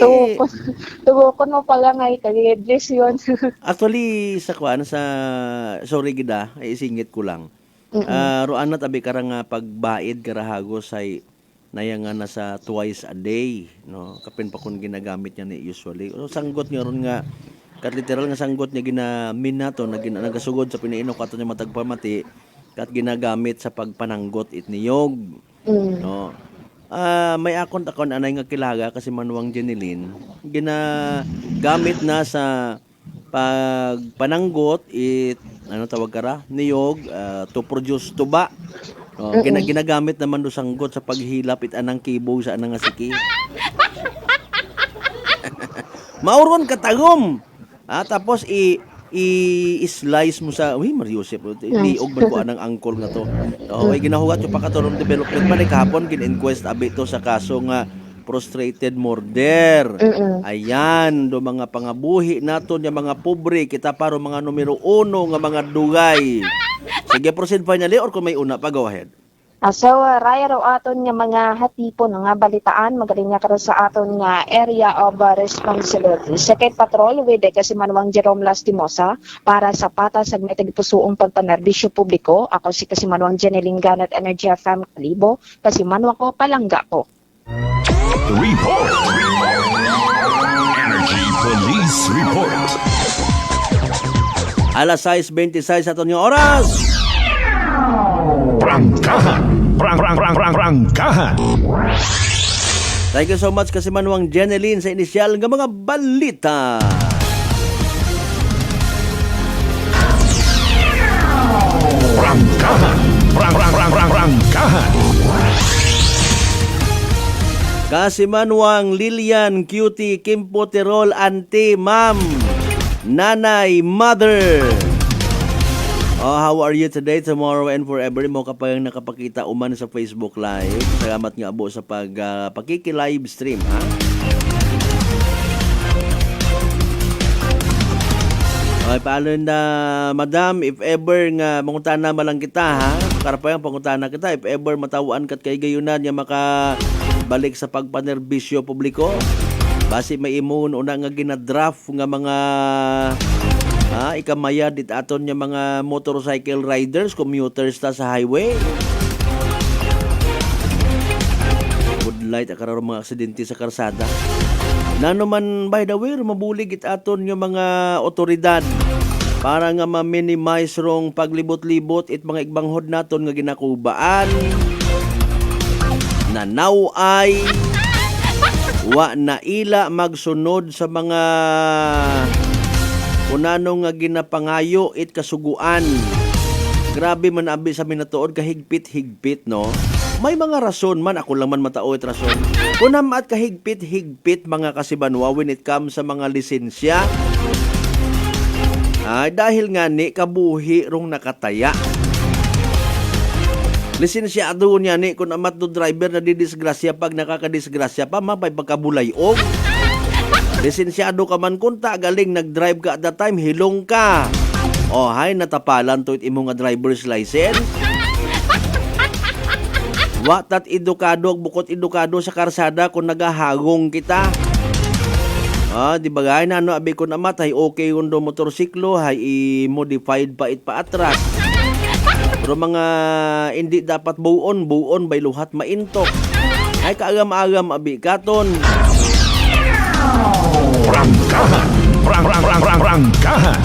Tugokon mo pala nga ikalidres yun. Actually, sa kwan, sorry gida, ay isingit ko lang. Roan na tabi karang pagbaid karahagos ay naya nga nasa twice a day, no? Kapin pa kung ginagamit niya ni usually. O sanggot niya ron nga kat literal nga sanggot niya ginamin nato na nagasugod sa piniino kato niya matagpamati kat ginagamit sa pagpananggot it niyog. No. May akon anay nga kilaga kasi Manuang Jeneline ginagamit na sa pagpananggot it ano tawag kara niyog to produce tuba. Ginagamit naman do sanggot sa paghilap it anang kibo sa anang asiki. Mauron katagom. Tapos i-slice mo sa Mario Joseph. Liog man ko anang angkol nga to. Ay ginahugat yung pakatulong development man kahapon gin-inquest abi to sa kaso nga frustrated murder. Ayan, do mga pangabuhi naton yung mga pobre kita paro mga numero 1 nga mga dugay. Sige, proceed finally or kung may una pa, go ahead. So, raya raw aton nga mga hatipon nga balitaan, magaling nga karon sa aton nga area of responsibility. Second Patrol, with kasi Manuang Jerome Lastimosa, para sa patas sa pusuong pagpanerbisyo publiko. Ako si kasi Manuang Jeneline Ganat Energy FM Kalibo, kasi Manuang ko palangga ko. Report! Energy Police Report! Alas 6:26 aton yung oras. Prangkahan! Prangkahan! Thank you so much kasi Manuang Jeneline sa inisyal ng mga balita. Prangkahan! Prangkahan! Kasi Manuang Lilian Cutie Kimpo Tirol Auntie Ma'am Nanay Mother. How are you today, tomorrow, and forever? Mo kapag nakapakita uman sa Facebook Live. Salamat nga abo sa pagkiki-live stream, ha? Okay, paano na, madam, if ever nga mangutana malang kita, ha? Karapayang pangutana kita, if ever matawaan kat kay gayunan niya makabalik sa pagpanerbisyo publiko, basi may imun una nga ginadraft nga mga ikamaya dit aton niya mga motorcycle riders, commuters ta sa highway. Good light akararo mga aksidente sa karsada. Nano man by the way, mabulig it aton yung mga otoridad para nga ma-minimize rong paglibot-libot it mga igbanghod naton nga ginakubaan. Nanaway wa na ila magsunod sa mga kunano nga ginapangayo it kasuguan. Grabe man abi sa minatuod kahigpit-higpit, no? May mga rason man, ako lang man matao it rason. Kunam at kahigpit-higpit mga kasibanwa when it comes sa mga lisensya. Dahil nga ni kabuhi rong nakataya. Lisensyado niya ni kung amat do driver na didisgrasya pag nakakadisgrasya pa mapay pagkabulayog. Lisensyado ka man kunta galing nag-drive ka at that time hilong ka. Hay natapalan to it imong nga driver's license. Watat edukado bukod edukado sa karsada kung nagahagong kita. Di bagay na abi kun amat hay okay undo motorsiklo hay i-modified pa it pa atras. Pero mga hindi dapat buon bay luhat maintok. Ay kaagam-agam abi katon. Prangkahan! Prangkahan!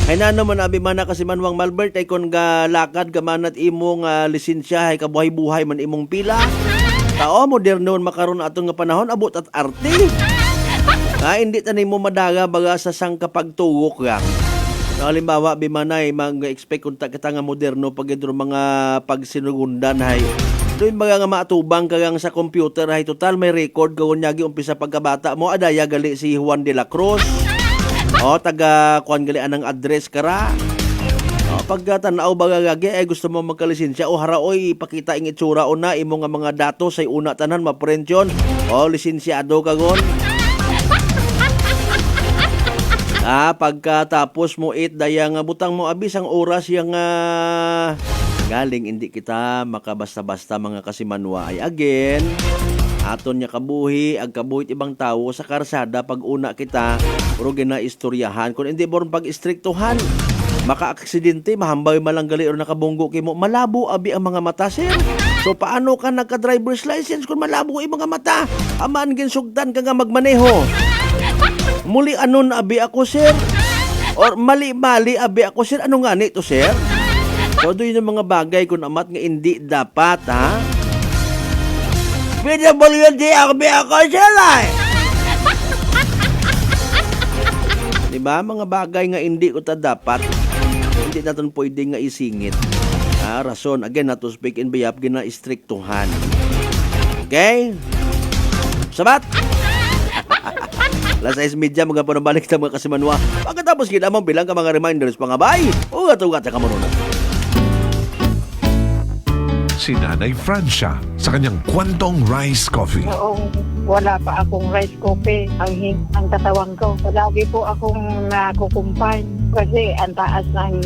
Ay na naman abi mana kasi Manuang Malbert ay kon galakad gamanat imong lisensya ay kabuhay-buhay man imong pila. Tao moderno makaron aton nga panahon abot at arte. Hindi tanin mo madaga baga sa sangkapagtuwok lang. Halimbawa, bimanay, mag-expect kung kita nga moderno pag ito mga pagsinugundan hay. Doon mga nga matubang kagang sa computer hay total may record gawon niya umpisa pagkabata mo adaya gali si Juan de la Cruz. Taga kuan gali anang address kara. Pagkatanaw baga gagi ay gusto mo magkalisensya haraoy ipakita ing itsura una imo nga mga datos ay una tanan maprensyon. Lisensyado kagon. Pagkatapos mo daya nga butang mo abis ang oras yang galing hindi kita makabasta-basta mga kasimanwa ay again aton nya kabuhi ag kabuhit ibang tawo sa karsada pag una kita puro ginaistoryahan kung hindi boron pag istriktuhan maka-aksidente, mahambay malanggali or nakabunggo kimo, malabo abi ang mga mata, sir. So paano ka nagka-driver's license kung malabo ang mga mata? Aman ginsugdan ka nga magmaneho. Muli anon abi ako, sir? Or mali-mali abi ako, sir? Ano nga nito, sir? So doon yung mga bagay kung amat nga hindi dapat, ha? PWD abi ako, sir, ay! Diba? Mga bagay nga hindi ko ta dapat, hindi natin pwede nga isingit. Rason, again, not to speak in behalf, gina-istriktuhan. Okay? Sabat! Alas 6:30, mga panabalik na mga kasimanwa. Pagkatapos ginamang bilang ka mga reminders, pangabay, ugat-ugat ka marunong. Si Nanay Francia sa kanyang Kwantong Rice Coffee. Noong wala pa akong rice coffee, ang katawan ko, lagi po akong nakukumpay kasi ang taas ng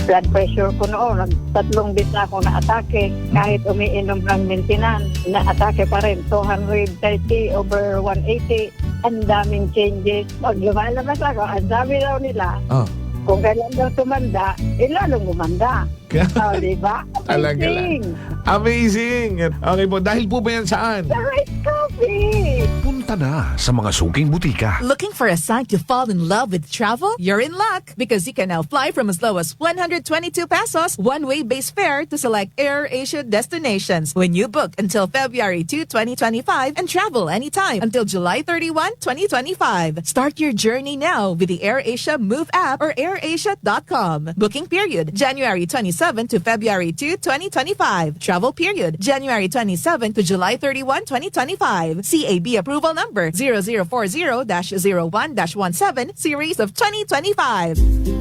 blood pressure ko noon. 3 beses na ako na-atake. Kahit umiinom ng maintenance, na-atake pa rin. 230/180. Ang daming changes. Pag lumalabas ako, ang sabi daw nila, kung kailan daw tumanda, lalong gumanda. Diba? Amazing! Amazing! Okay po, dahil po ba yan saan? The rice coffee! Punta na sa mga suking butika. Looking for a sign to fall in love with travel? You're in luck because you can now fly from as low as 122 pesos one-way base fare to select AirAsia destinations when you book until February 2, 2025 and travel anytime until July 31, 2025. Start your journey now with the AirAsia Move app or airasia.com. Booking period, January 27 to February 2, 2025. Travel period, January 27 to July 31, 2025. CAB approval number 0040-01-17 series of 2025.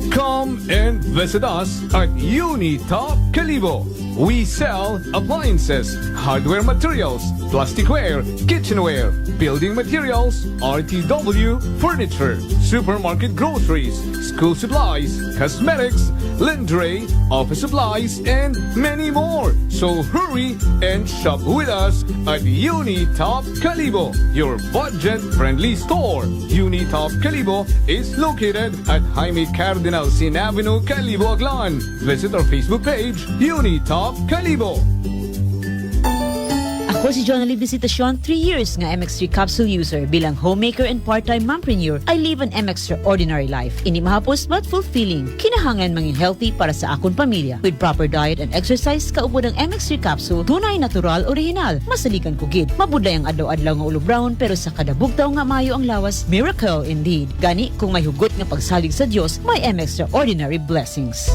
Come and visit us at Unitop Calibo. We sell appliances, hardware materials, plasticware, kitchenware, building materials, RTW, furniture, supermarket groceries, school supplies, cosmetics, lingerie, office supplies, and many more. So hurry and shop with us at Unitop Calibo, your budget-friendly store. Unitop Calibo is located at Jaime Cardinal Sin Avenue, Calibo, Aklan. Visit our Facebook page, Unitop Calibo. Ako si Jonalyn Visitacion, 3 years nga MX3 capsule user. Bilang homemaker and part-time mompreneur, I live an extraordinary life. Ini mahapos but fulfilling. Kinahanglan mangin healthy para sa akon pamilya. With proper diet and exercise, kaupo ng MX3 capsule, tunay, natural, original. Masalikan ko gid. Mabudlay ang adlaw-adlaw nga ulo brown, pero sa kada bugtaw nga mayo ang lawas, miracle indeed. Gani, kung may hugot nga pagsalig sa Dios, may extraordinary blessings.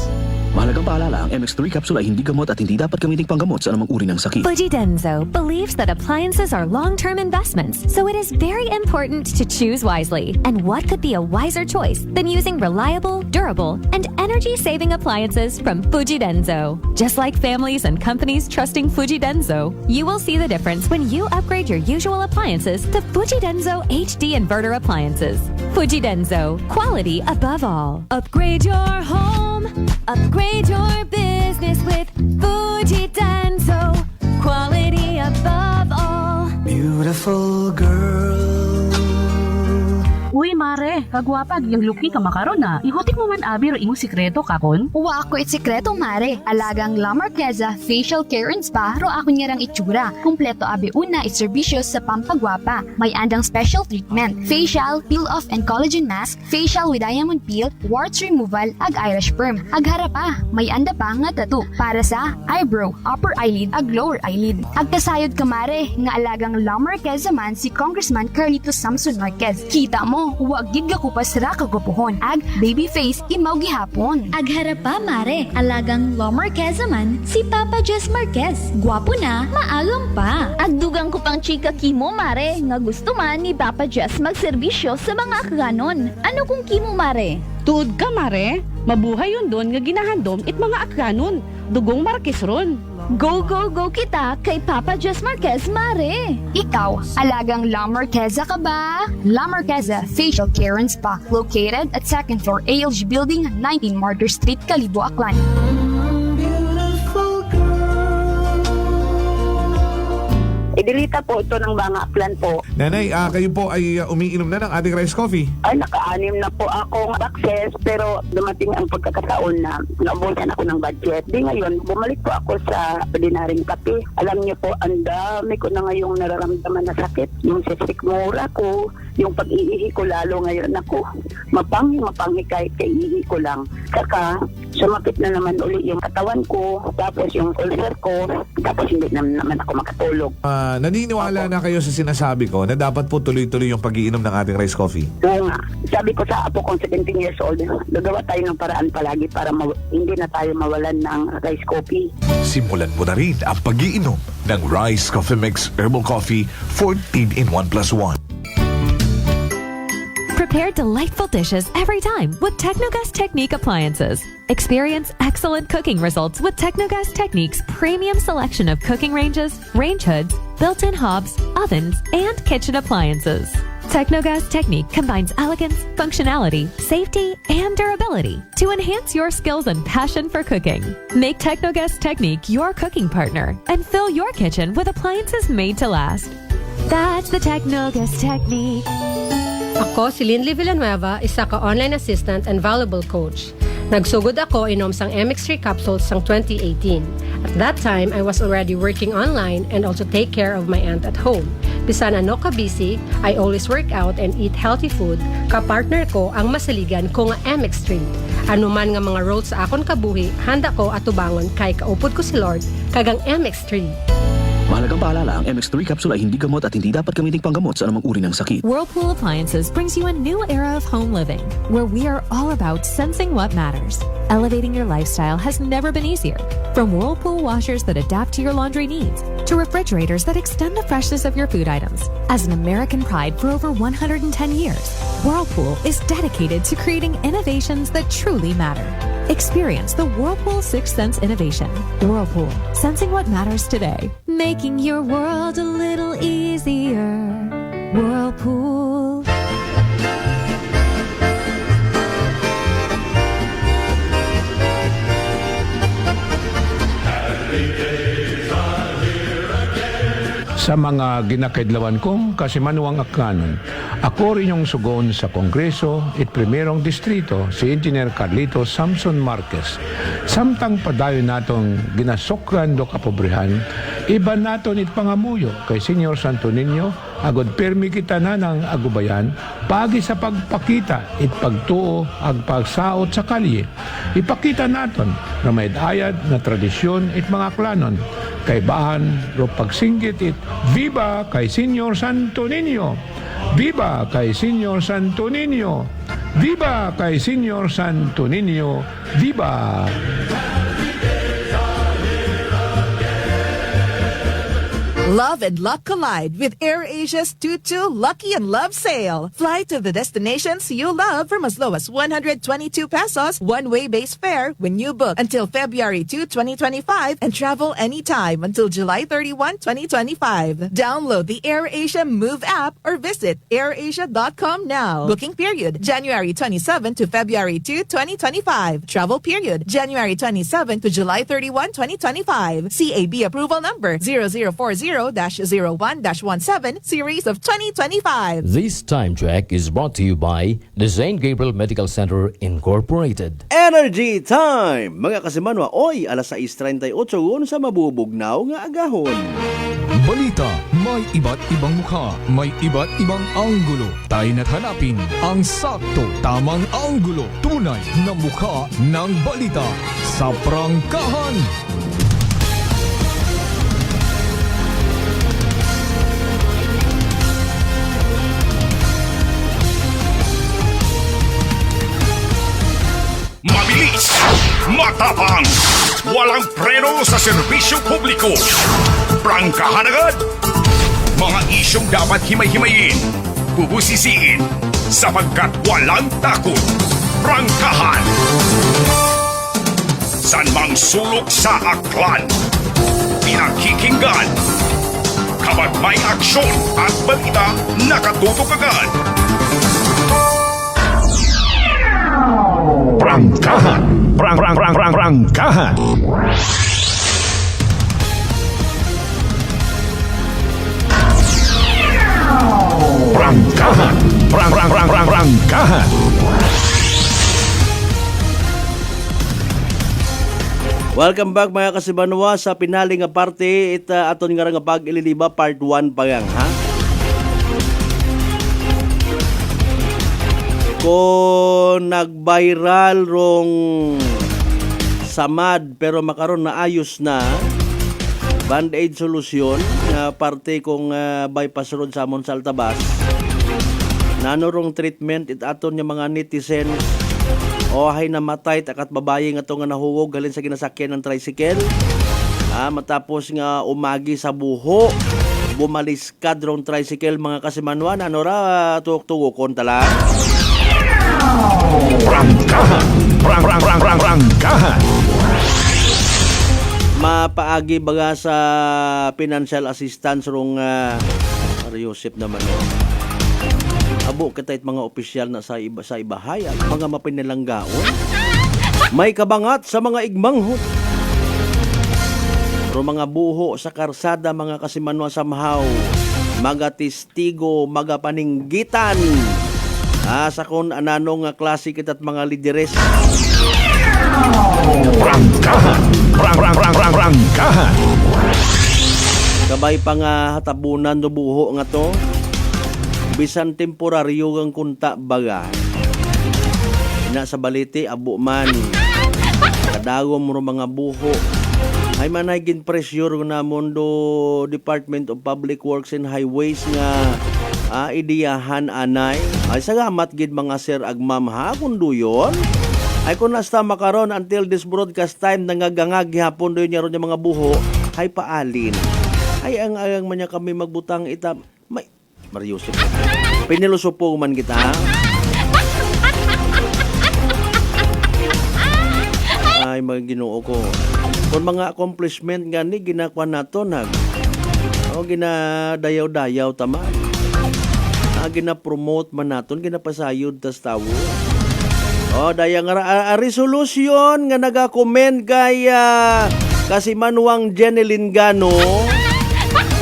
Mahalagang paalala, ang MX3 capsule ay hindi gamot at hindi dapat gamiting panggamot sa anumang uri ng sakit. Fujidenzo believes that appliances are long-term investments, so it is very important to choose wisely. And what could be a wiser choice than using reliable, durable, and energy-saving appliances from Fujidenzo? Just like families and companies trusting Fujidenzo, you will see the difference when you upgrade your usual appliances to Fujidenzo HD inverter appliances. Fujidenzo, quality above all. Upgrade your home. Upgrade your business with Fujidenzo. Quality above all. Beautiful girl. Uy, mare, kagwapag, yung luki ka makaron na. Ihutik mo man abi ro imong sikreto kakon. Uwa ako sikreto, mare. Alagang La Marqueza Facial Care and Spa ro ako niyarang itsura. Kumpleto abi una iserbisyo sa pampagwapa. May andang special treatment, facial, peel-off and collagen mask, facial with diamond peel, warts removal, ag Irish perm. Ag harapa, may anda pa nga tattoo para sa eyebrow, upper eyelid, ag lower eyelid. Ag kasayod ka, mare, nga alagang La Marqueza man si Congressman Carlito Samson Marquez. Kita mo, huwag gid ka kupas ra kagupuhon. Ag baby face imaw gihapon. Ag harapa, mare, alagang La Marqueza man si Papa Jess Marquez. Gwapo na, maagam pa. Ag dugang ko pang chika kimo, mare, nga gusto man ni Papa Jess magserbisyo sa mga akganon. Ano kung kimo, mare? Tuod ka, mare. Mabuhay yun doon nga ginahandom it mga akganon. Dugong Marquez ron. Go, go, go kita kay Papa Jess Marquez, mare. Ikaw, alagang La Marqueza ka ba? La Marqueza Facial Care and Spa, located at 2nd floor ALG Building, 19 Martyr Street, Calibo, Aklan. Idelita po ito ng mga plan po. Nanay, kayo po ay umiinom na ng ating rice coffee. Ay, naka-anim na po akong access, pero dumating ang pagkakataon na naubusan ako ng budget. Di ngayon, bumalik po ako sa ordinaryong kape. Alam niyo po, ang dami ko na ngayong nararamdaman na sakit. Yung sikmura ko, yung pag-iihi ko lalo ngayon ako. Mapanghi kahit kaiihi ko lang. Saka, sumakit na naman uli yung katawan ko, tapos yung ulcer ko, tapos hindi naman ako makatulog. Naniniwala na kayo sa sinasabi ko na dapat po tuloy-tuloy yung pag-iinom ng ating rice coffee? Oo nga. Sabi ko sa apo kong 17 years old, gagawa tayo ng paraan palagi para hindi na tayo mawalan ng rice coffee. Simulan mo na rin ang pag-iinom ng Rice Coffee Mix Herbal Coffee 14 in 1+1. Prepare delightful dishes every time with Technogas Technique appliances. Experience excellent cooking results with Technogas Technique's premium selection of cooking ranges, range hoods, built-in hobs, ovens, and kitchen appliances. Technogas Technique combines elegance, functionality, safety, and durability to enhance your skills and passion for cooking. Make Technogas Technique your cooking partner and fill your kitchen with appliances made to last. That's the Technogas Technique. Ako, si Lindley Villanueva, isa ka online assistant and valuable coach. Nagsugod ako inom sang MX3 capsules sang 2018. At that time, I was already working online and also take care of my aunt at home. Bisan ano ka busy, I always work out and eat healthy food. Kapartner ko ang masaligan ko nga MX3. Ano man nga mga roles sa akon kabuhi, handa ko atubangon kay kaupod ko si Lord kagang MX3. Mahalagang paalala, ang MX3 capsule ay hindi gamot at hindi dapat gamiting panggamot sa anumang uri ng sakit. Whirlpool Appliances brings you a new era of home living, where we are all about sensing what matters. Elevating your lifestyle has never been easier. From Whirlpool washers that adapt to your laundry needs, to refrigerators that extend the freshness of your food items. As an American pride for over 110 years, Whirlpool is dedicated to creating innovations that truly matter. Experience the Whirlpool Sixth Sense innovation. Whirlpool, sensing what matters today. Making your world a little easier. Whirlpool. Sa mga ginakidlawan kong kasimanuang akanon, ako rin yung sugon sa Kongreso at Primerong Distrito si Engineer Carlito Samson Marquez. Samtang padayon natong ginasokran do kapobrihan, iba naton it pangamuyo kay Senior Santo Niño, agod permi kita na ng agubayan, pagi sa pagpakita it pagtuo ag pagsaot sa kalye. Ipakita naton na may ayad na tradisyon it mga klanon, kay bahan ro pagsinggit it, Viva kay Senior Santo Niño! Viva kay Senior Santo Niño! Viva kay Senior Santo Niño! Viva! Love and luck collide with AirAsia's Tutu Lucky and Love Sale. Fly to the destinations you love from as low as 122 pesos one-way base fare when you book until February 2, 2025 and travel anytime until July 31, 2025. Download the AirAsia Move app or visit airasia.com now. Booking period, January 27 to February 2, 2025. Travel period, January 27 to July 31, 2025. CAB approval number 0040-01-17 series of 2025. This time check is brought to you by the St. Gabriel Medical Center Incorporated. Energy Time! Mga kasimanwa, oy, alas 6:38 sa mabubugnaw nga agahon. Balita, may iba't ibang mukha, may iba't ibang anggulo. Tayo na't hanapin ang sakto, tamang anggulo, tunay na mukha ng balita sa prangkahan. Mabilis, matapang, walang preno sa serbisyo publiko. Prangkahan agad. Mga isyong dapat himay-himayin, bubusisiin, sapagkat walang takot. Prangkahan. San mang sulok sa aklan, pinakikinggan. Kapag may aksyon at balita, nakatutok agad. Prangkahan! Prangkahan! Welcome back mga kasibanwa sa pinali nga parte aton nga nga pag-ililiba part 1 pa gang, ha? Kung nag-viral rong samad pero makaron na ayos na band-aid solusyon nga parte kung bypass road sa amon sa Altabas. Nanurong treatment aton nga mga netizens o hay namatay takat babae nga to nga nahuwog galin sa ginasakyan ng tricycle. Matapos nga umagi sa buho, bumaliskad rong tricycle mga kasimanwan. Ano ra tuok-tuokon tala? Prangkahan. Mapaagi baga sa financial assistance rong Yosep naman. Abo kitayt mga opisyal na sa ibahay at mga mapinilanggaon. May kabangat sa mga igmanghot. Pero mga buho sa karsada mga kasimanwa samhaw, mga testigo, mga paninggitan. Sa kun anano nga klase kita't mga lideres. Prangkahan. Kabay pa nga hatabunan do buho nga to. Bisan temporaryo ang kunta baga. Ina sa baliti abo man. Kadagom mo mga buho. Ay manay gin pressure na mondo Department of Public Works and Highways nga idiyahan anay. Ay salamat gid mga sir agmam ha kundo yon. Ay kung nasta makaron until this broadcast time nangagangag hapon doon niya ron yung mga buho ay paalin. Ay ang manya kami magbutang itam. May Mariusip. Pinilusupo man kita. Ay mag-Ginoo ko. Kung mga accomplishment gani ginakuha nato ginadayaw-dayaw tama. Gina-promote man naton, ginapasayod tas tawo. Dayang resolution nga naga-comment kay Kasimanwang Jeneline Gano.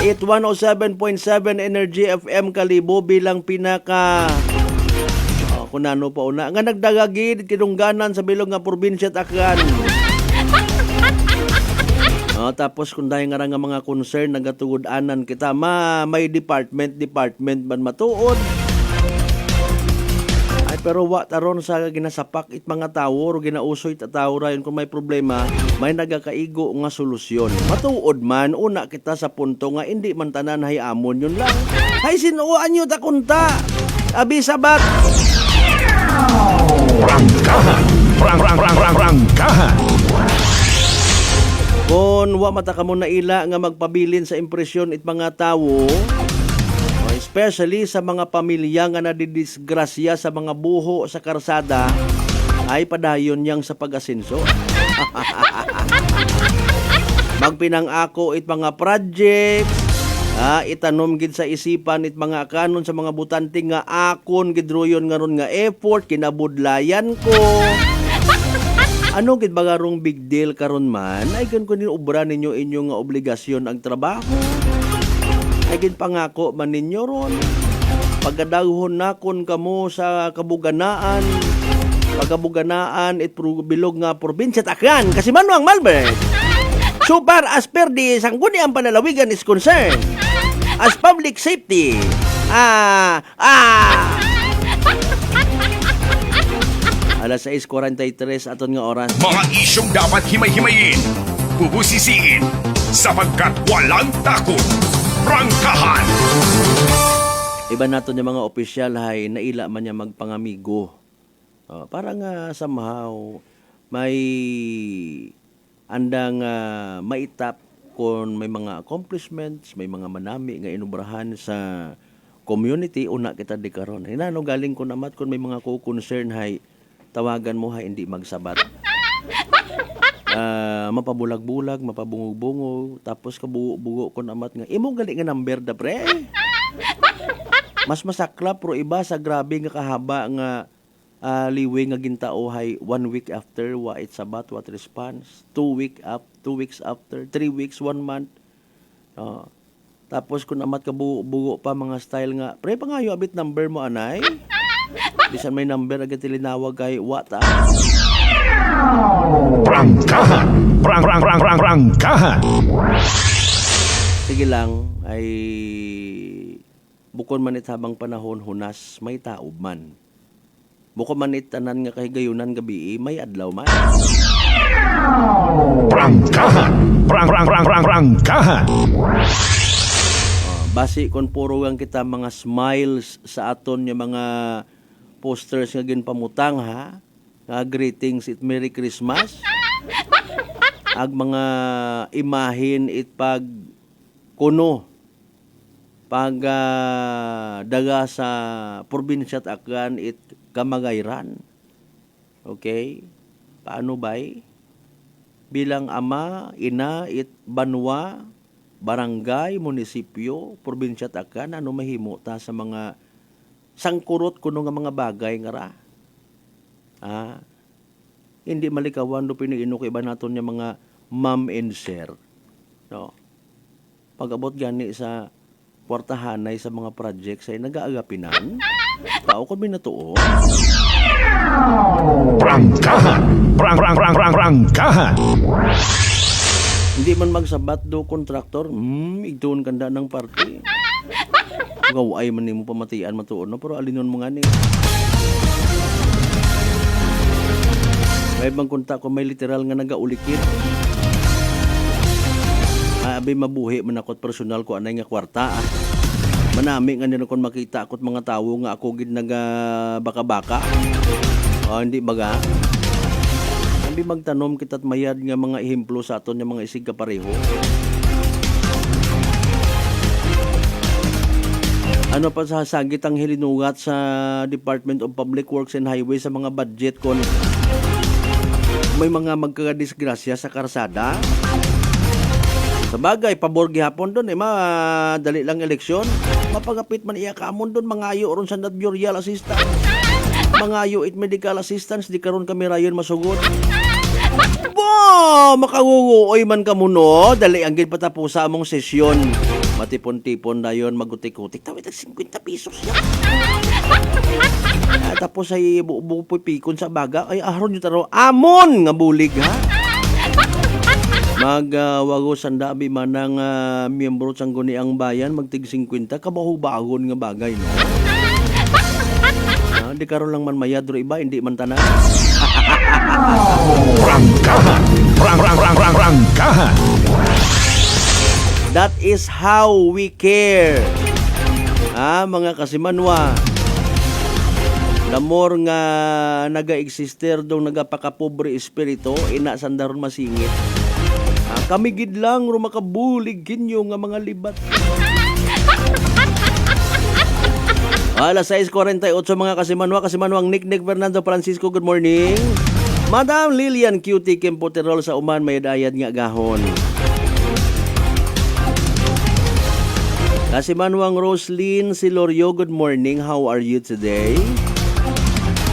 107.7 Energy FM Kalibo bilang pinaka kunano pa una nga nagdagagid kinungganan sa bilog nga probinsya at Aklan. Tapos kung dahil nga mga concern nagatugod-anan kita may department man matuod. Ay pero wa taron sa ginasapak it mga tawo o ginausoy ta tawo rayon kung may problema may nagakaigo nga solusyon. Matuod man una kita sa punto nga hindi man tanan hayamon yun lang. Hay sinuan nyo ta kunta. Abi sabat. Prangkahan. Kung wa mata ka mo na ila nga magpabilin sa impresyon it mga tawo, especially sa mga pamilya nga nadidisgrasya sa mga buho sa karsada, ay padayon yang sa pag-asenso. Magpinangako it mga projects, itanom gid sa isipan it mga kanon sa mga butante nga akon gidroyon nga ron nga effort kinabudlayan ko. Ano gid bagarong big deal karon man ay kun obra ninyo inyong nga obligasyon ang trabaho. Ay gid pangako man ninyo ron. Pagkadahon nakon kamo sa kabuganaan. Pagkabuganaan it bilog nga probinsya Aklan Kasimanwang Malbert. So far as per di sangguni ang panalawigan is concerned. As public safety. Alas 6:43 aton nga oras. Mga isyong dapat himay-himayin, bubusisiin, sapagkat walang takot. Prangkahan. Iba nato yung mga opisyal hay naila man niya magpangamigo. Para nga somehow may andang maitap kung may mga accomplishments, may mga manami nga inubrahan sa community una kita di karon. Hinano galing ko namat kung may mga ko-concern hay tawagan mo ha hindi magsabat. Mapabulag-bulag, mapabungog-bungog, tapos kabugo ko namat nga imo gali nga number da pre. Mas masakla pro iba sa grabe nga kahaba nga liwe nga gintao hay 1 week after wa it sabat what response, 2 weeks after, 3 weeks, 1 month. Tapos kung amat kabugo pa mga style nga pre pangayo abit number mo anay. Bisan may number agad tilinawag kay wata. Prangkahan. Prangkahan. Sige lang, ay bukod manit habang panahon hunas, may taob man. Bukod manit tanan nga kahigayunan gabi, may adlaw man. Prangkahan. Prangkahan. Basi kon puro ang kita mga smiles sa aton yung mga posters nga ginpamutang ha. Nga greetings it Merry Christmas. Ag mga imahin it pag kuno pag daga sa probinsya at akan it kamagayran. Okay? Paano ba'y? Bilang ama, ina, it banwa, barangay, munisipyo, probinsya at akan, ano mahimo ta sa mga sangkurot kuno nga mga bagay nga ra. Hindi malikawan do piniino ko iba naton yung mga mom and sir. No? Pag-abot gani sa kwartahanay sa mga projects ay nag-aagapinan. Tao ko binatuo. Prangkahan. Prangkahan. Hindi man magsabat do kontraktor, igtuon kanda ng party. Gaway man nimo pamatian matuon no, pero alinon mo nga ni. May bang kontak ko may literal nga nagaulikit. Abi mabuhi man ako't personal ko anay nga kwarta. Manami nga nila kon makita ako't mga tawo nga ako gid naga baka-baka. Hindi baga. Hindi magtanom kita't mayad nga mga ehemplo sa aton nga mga isig kapareho. Ano pa sa sagit ang hilinugat sa Department of Public Works and Highways sa mga budget kon may mga magkakadisgrasya sa karsada. Sa bagay, pabor gihapon doon, madali lang eleksyon. Mapagapit man iya kamon doon, mangayo ron sa burial assistance. Mangayo it medical assistance, di karon kami rayon masugod. Bo! Makangunguoy man ka muno, dali ang patapos sa among sesyon. Matipon-tipon na yun, magutik-utik. Tawid ang 50 pesos yan. Tapos ay bupipikon sa baga, ay aron yung taro, amon nga bulig ha. Magwago sandabi man ng miyembro sang guni ang bayan, magtig 50, kabaho-bahon nga bagay, no? Di karon lang man mayadro iba, hindi man tanan. Prangkahan. Prangkahan. That is how we care. Mga kasimanwa. Lamor nga naga-eksister dong nagapakapobre espiritu, ina sandaron masingit. Kami gid lang rumakabulig kinyo nga mga libat. Alas 6:48 mga kasimanwang Nick Fernando Francisco, good morning. Madam Lilian Cutie Kimpoterol sa uman may dayad nga gahon. Kasimanwang Roslyn Silorio, good morning. How are you today?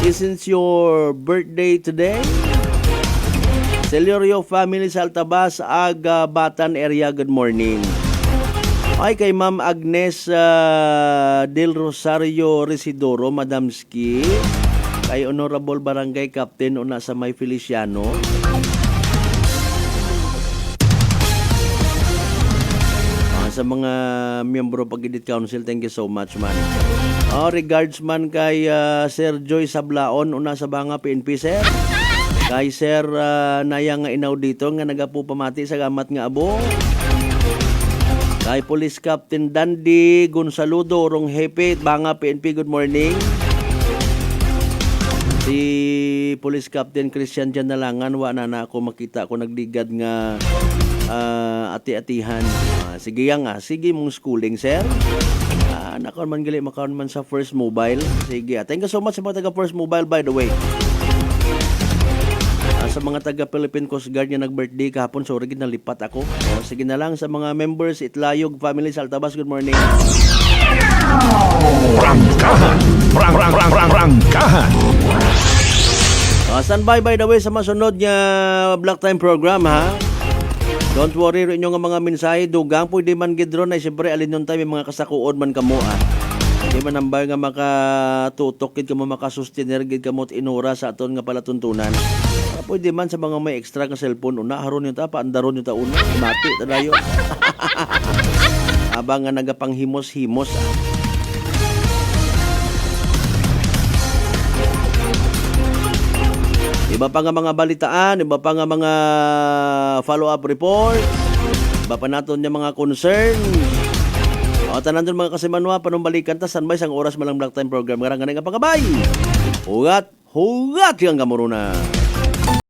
Isn't your birthday today? Silorio family sa Altabas, Aga Batan area, good morning. Ay kay Ma'am Agnes Del Rosario Residoro, Madam Ski. Kay Honorable Barangay Captain una sa May Feliciano. Sa mga miyembro Pag-Edit Council, thank you so much man. Regards man kay Sir Joy Sablaon una sa Banga PNP sir. Kay Sir Naya nga inaw dito nga nagapu pamati sa gamat nga abo. Kay Police Captain Dandy Gonsaludo Rong Hepe Banga PNP, good morning. Si Police Captain Christian Janalangan wa na ako makita ko nagligad nga ati-atihan. Sige nga, sige mong schooling sir. Nakaon man gali makaon man sa First Mobile. Sige. Thank you so much sa mga taga First Mobile by the way. Sa mga taga Philippine Coast Guard nga nag-birthday kahapon, sorry gid nalipat ako. Sige na lang sa mga members Itlayog family sa Altabas, good morning. Prangkahan. Prangkahan. Standby by the way sa masunod nga Black Time program ha. Don't worry rin yung mga mensahe dugang pwede man gidron ay siyempre alin nun tayo may mga kasakuod man kamo Di man nambay nga makatutok gid kamo makasustener gid kamo inura sa aton nga palatuntunan. pwede man sa mga may extra nga cellphone una haron yung ta paandaron yung ta una mati talayo. Abang nga nagapanghimos-himos. Iba pa nga mga balitaan, iba pa nga mga follow-up report, iba pa naton yung mga concern. O tanan doon mga kasimanwa, panumbalikan ta, sanbay sang oras malang Black Time program. Ngarang nga pangabay. Hugat yung gamuruna.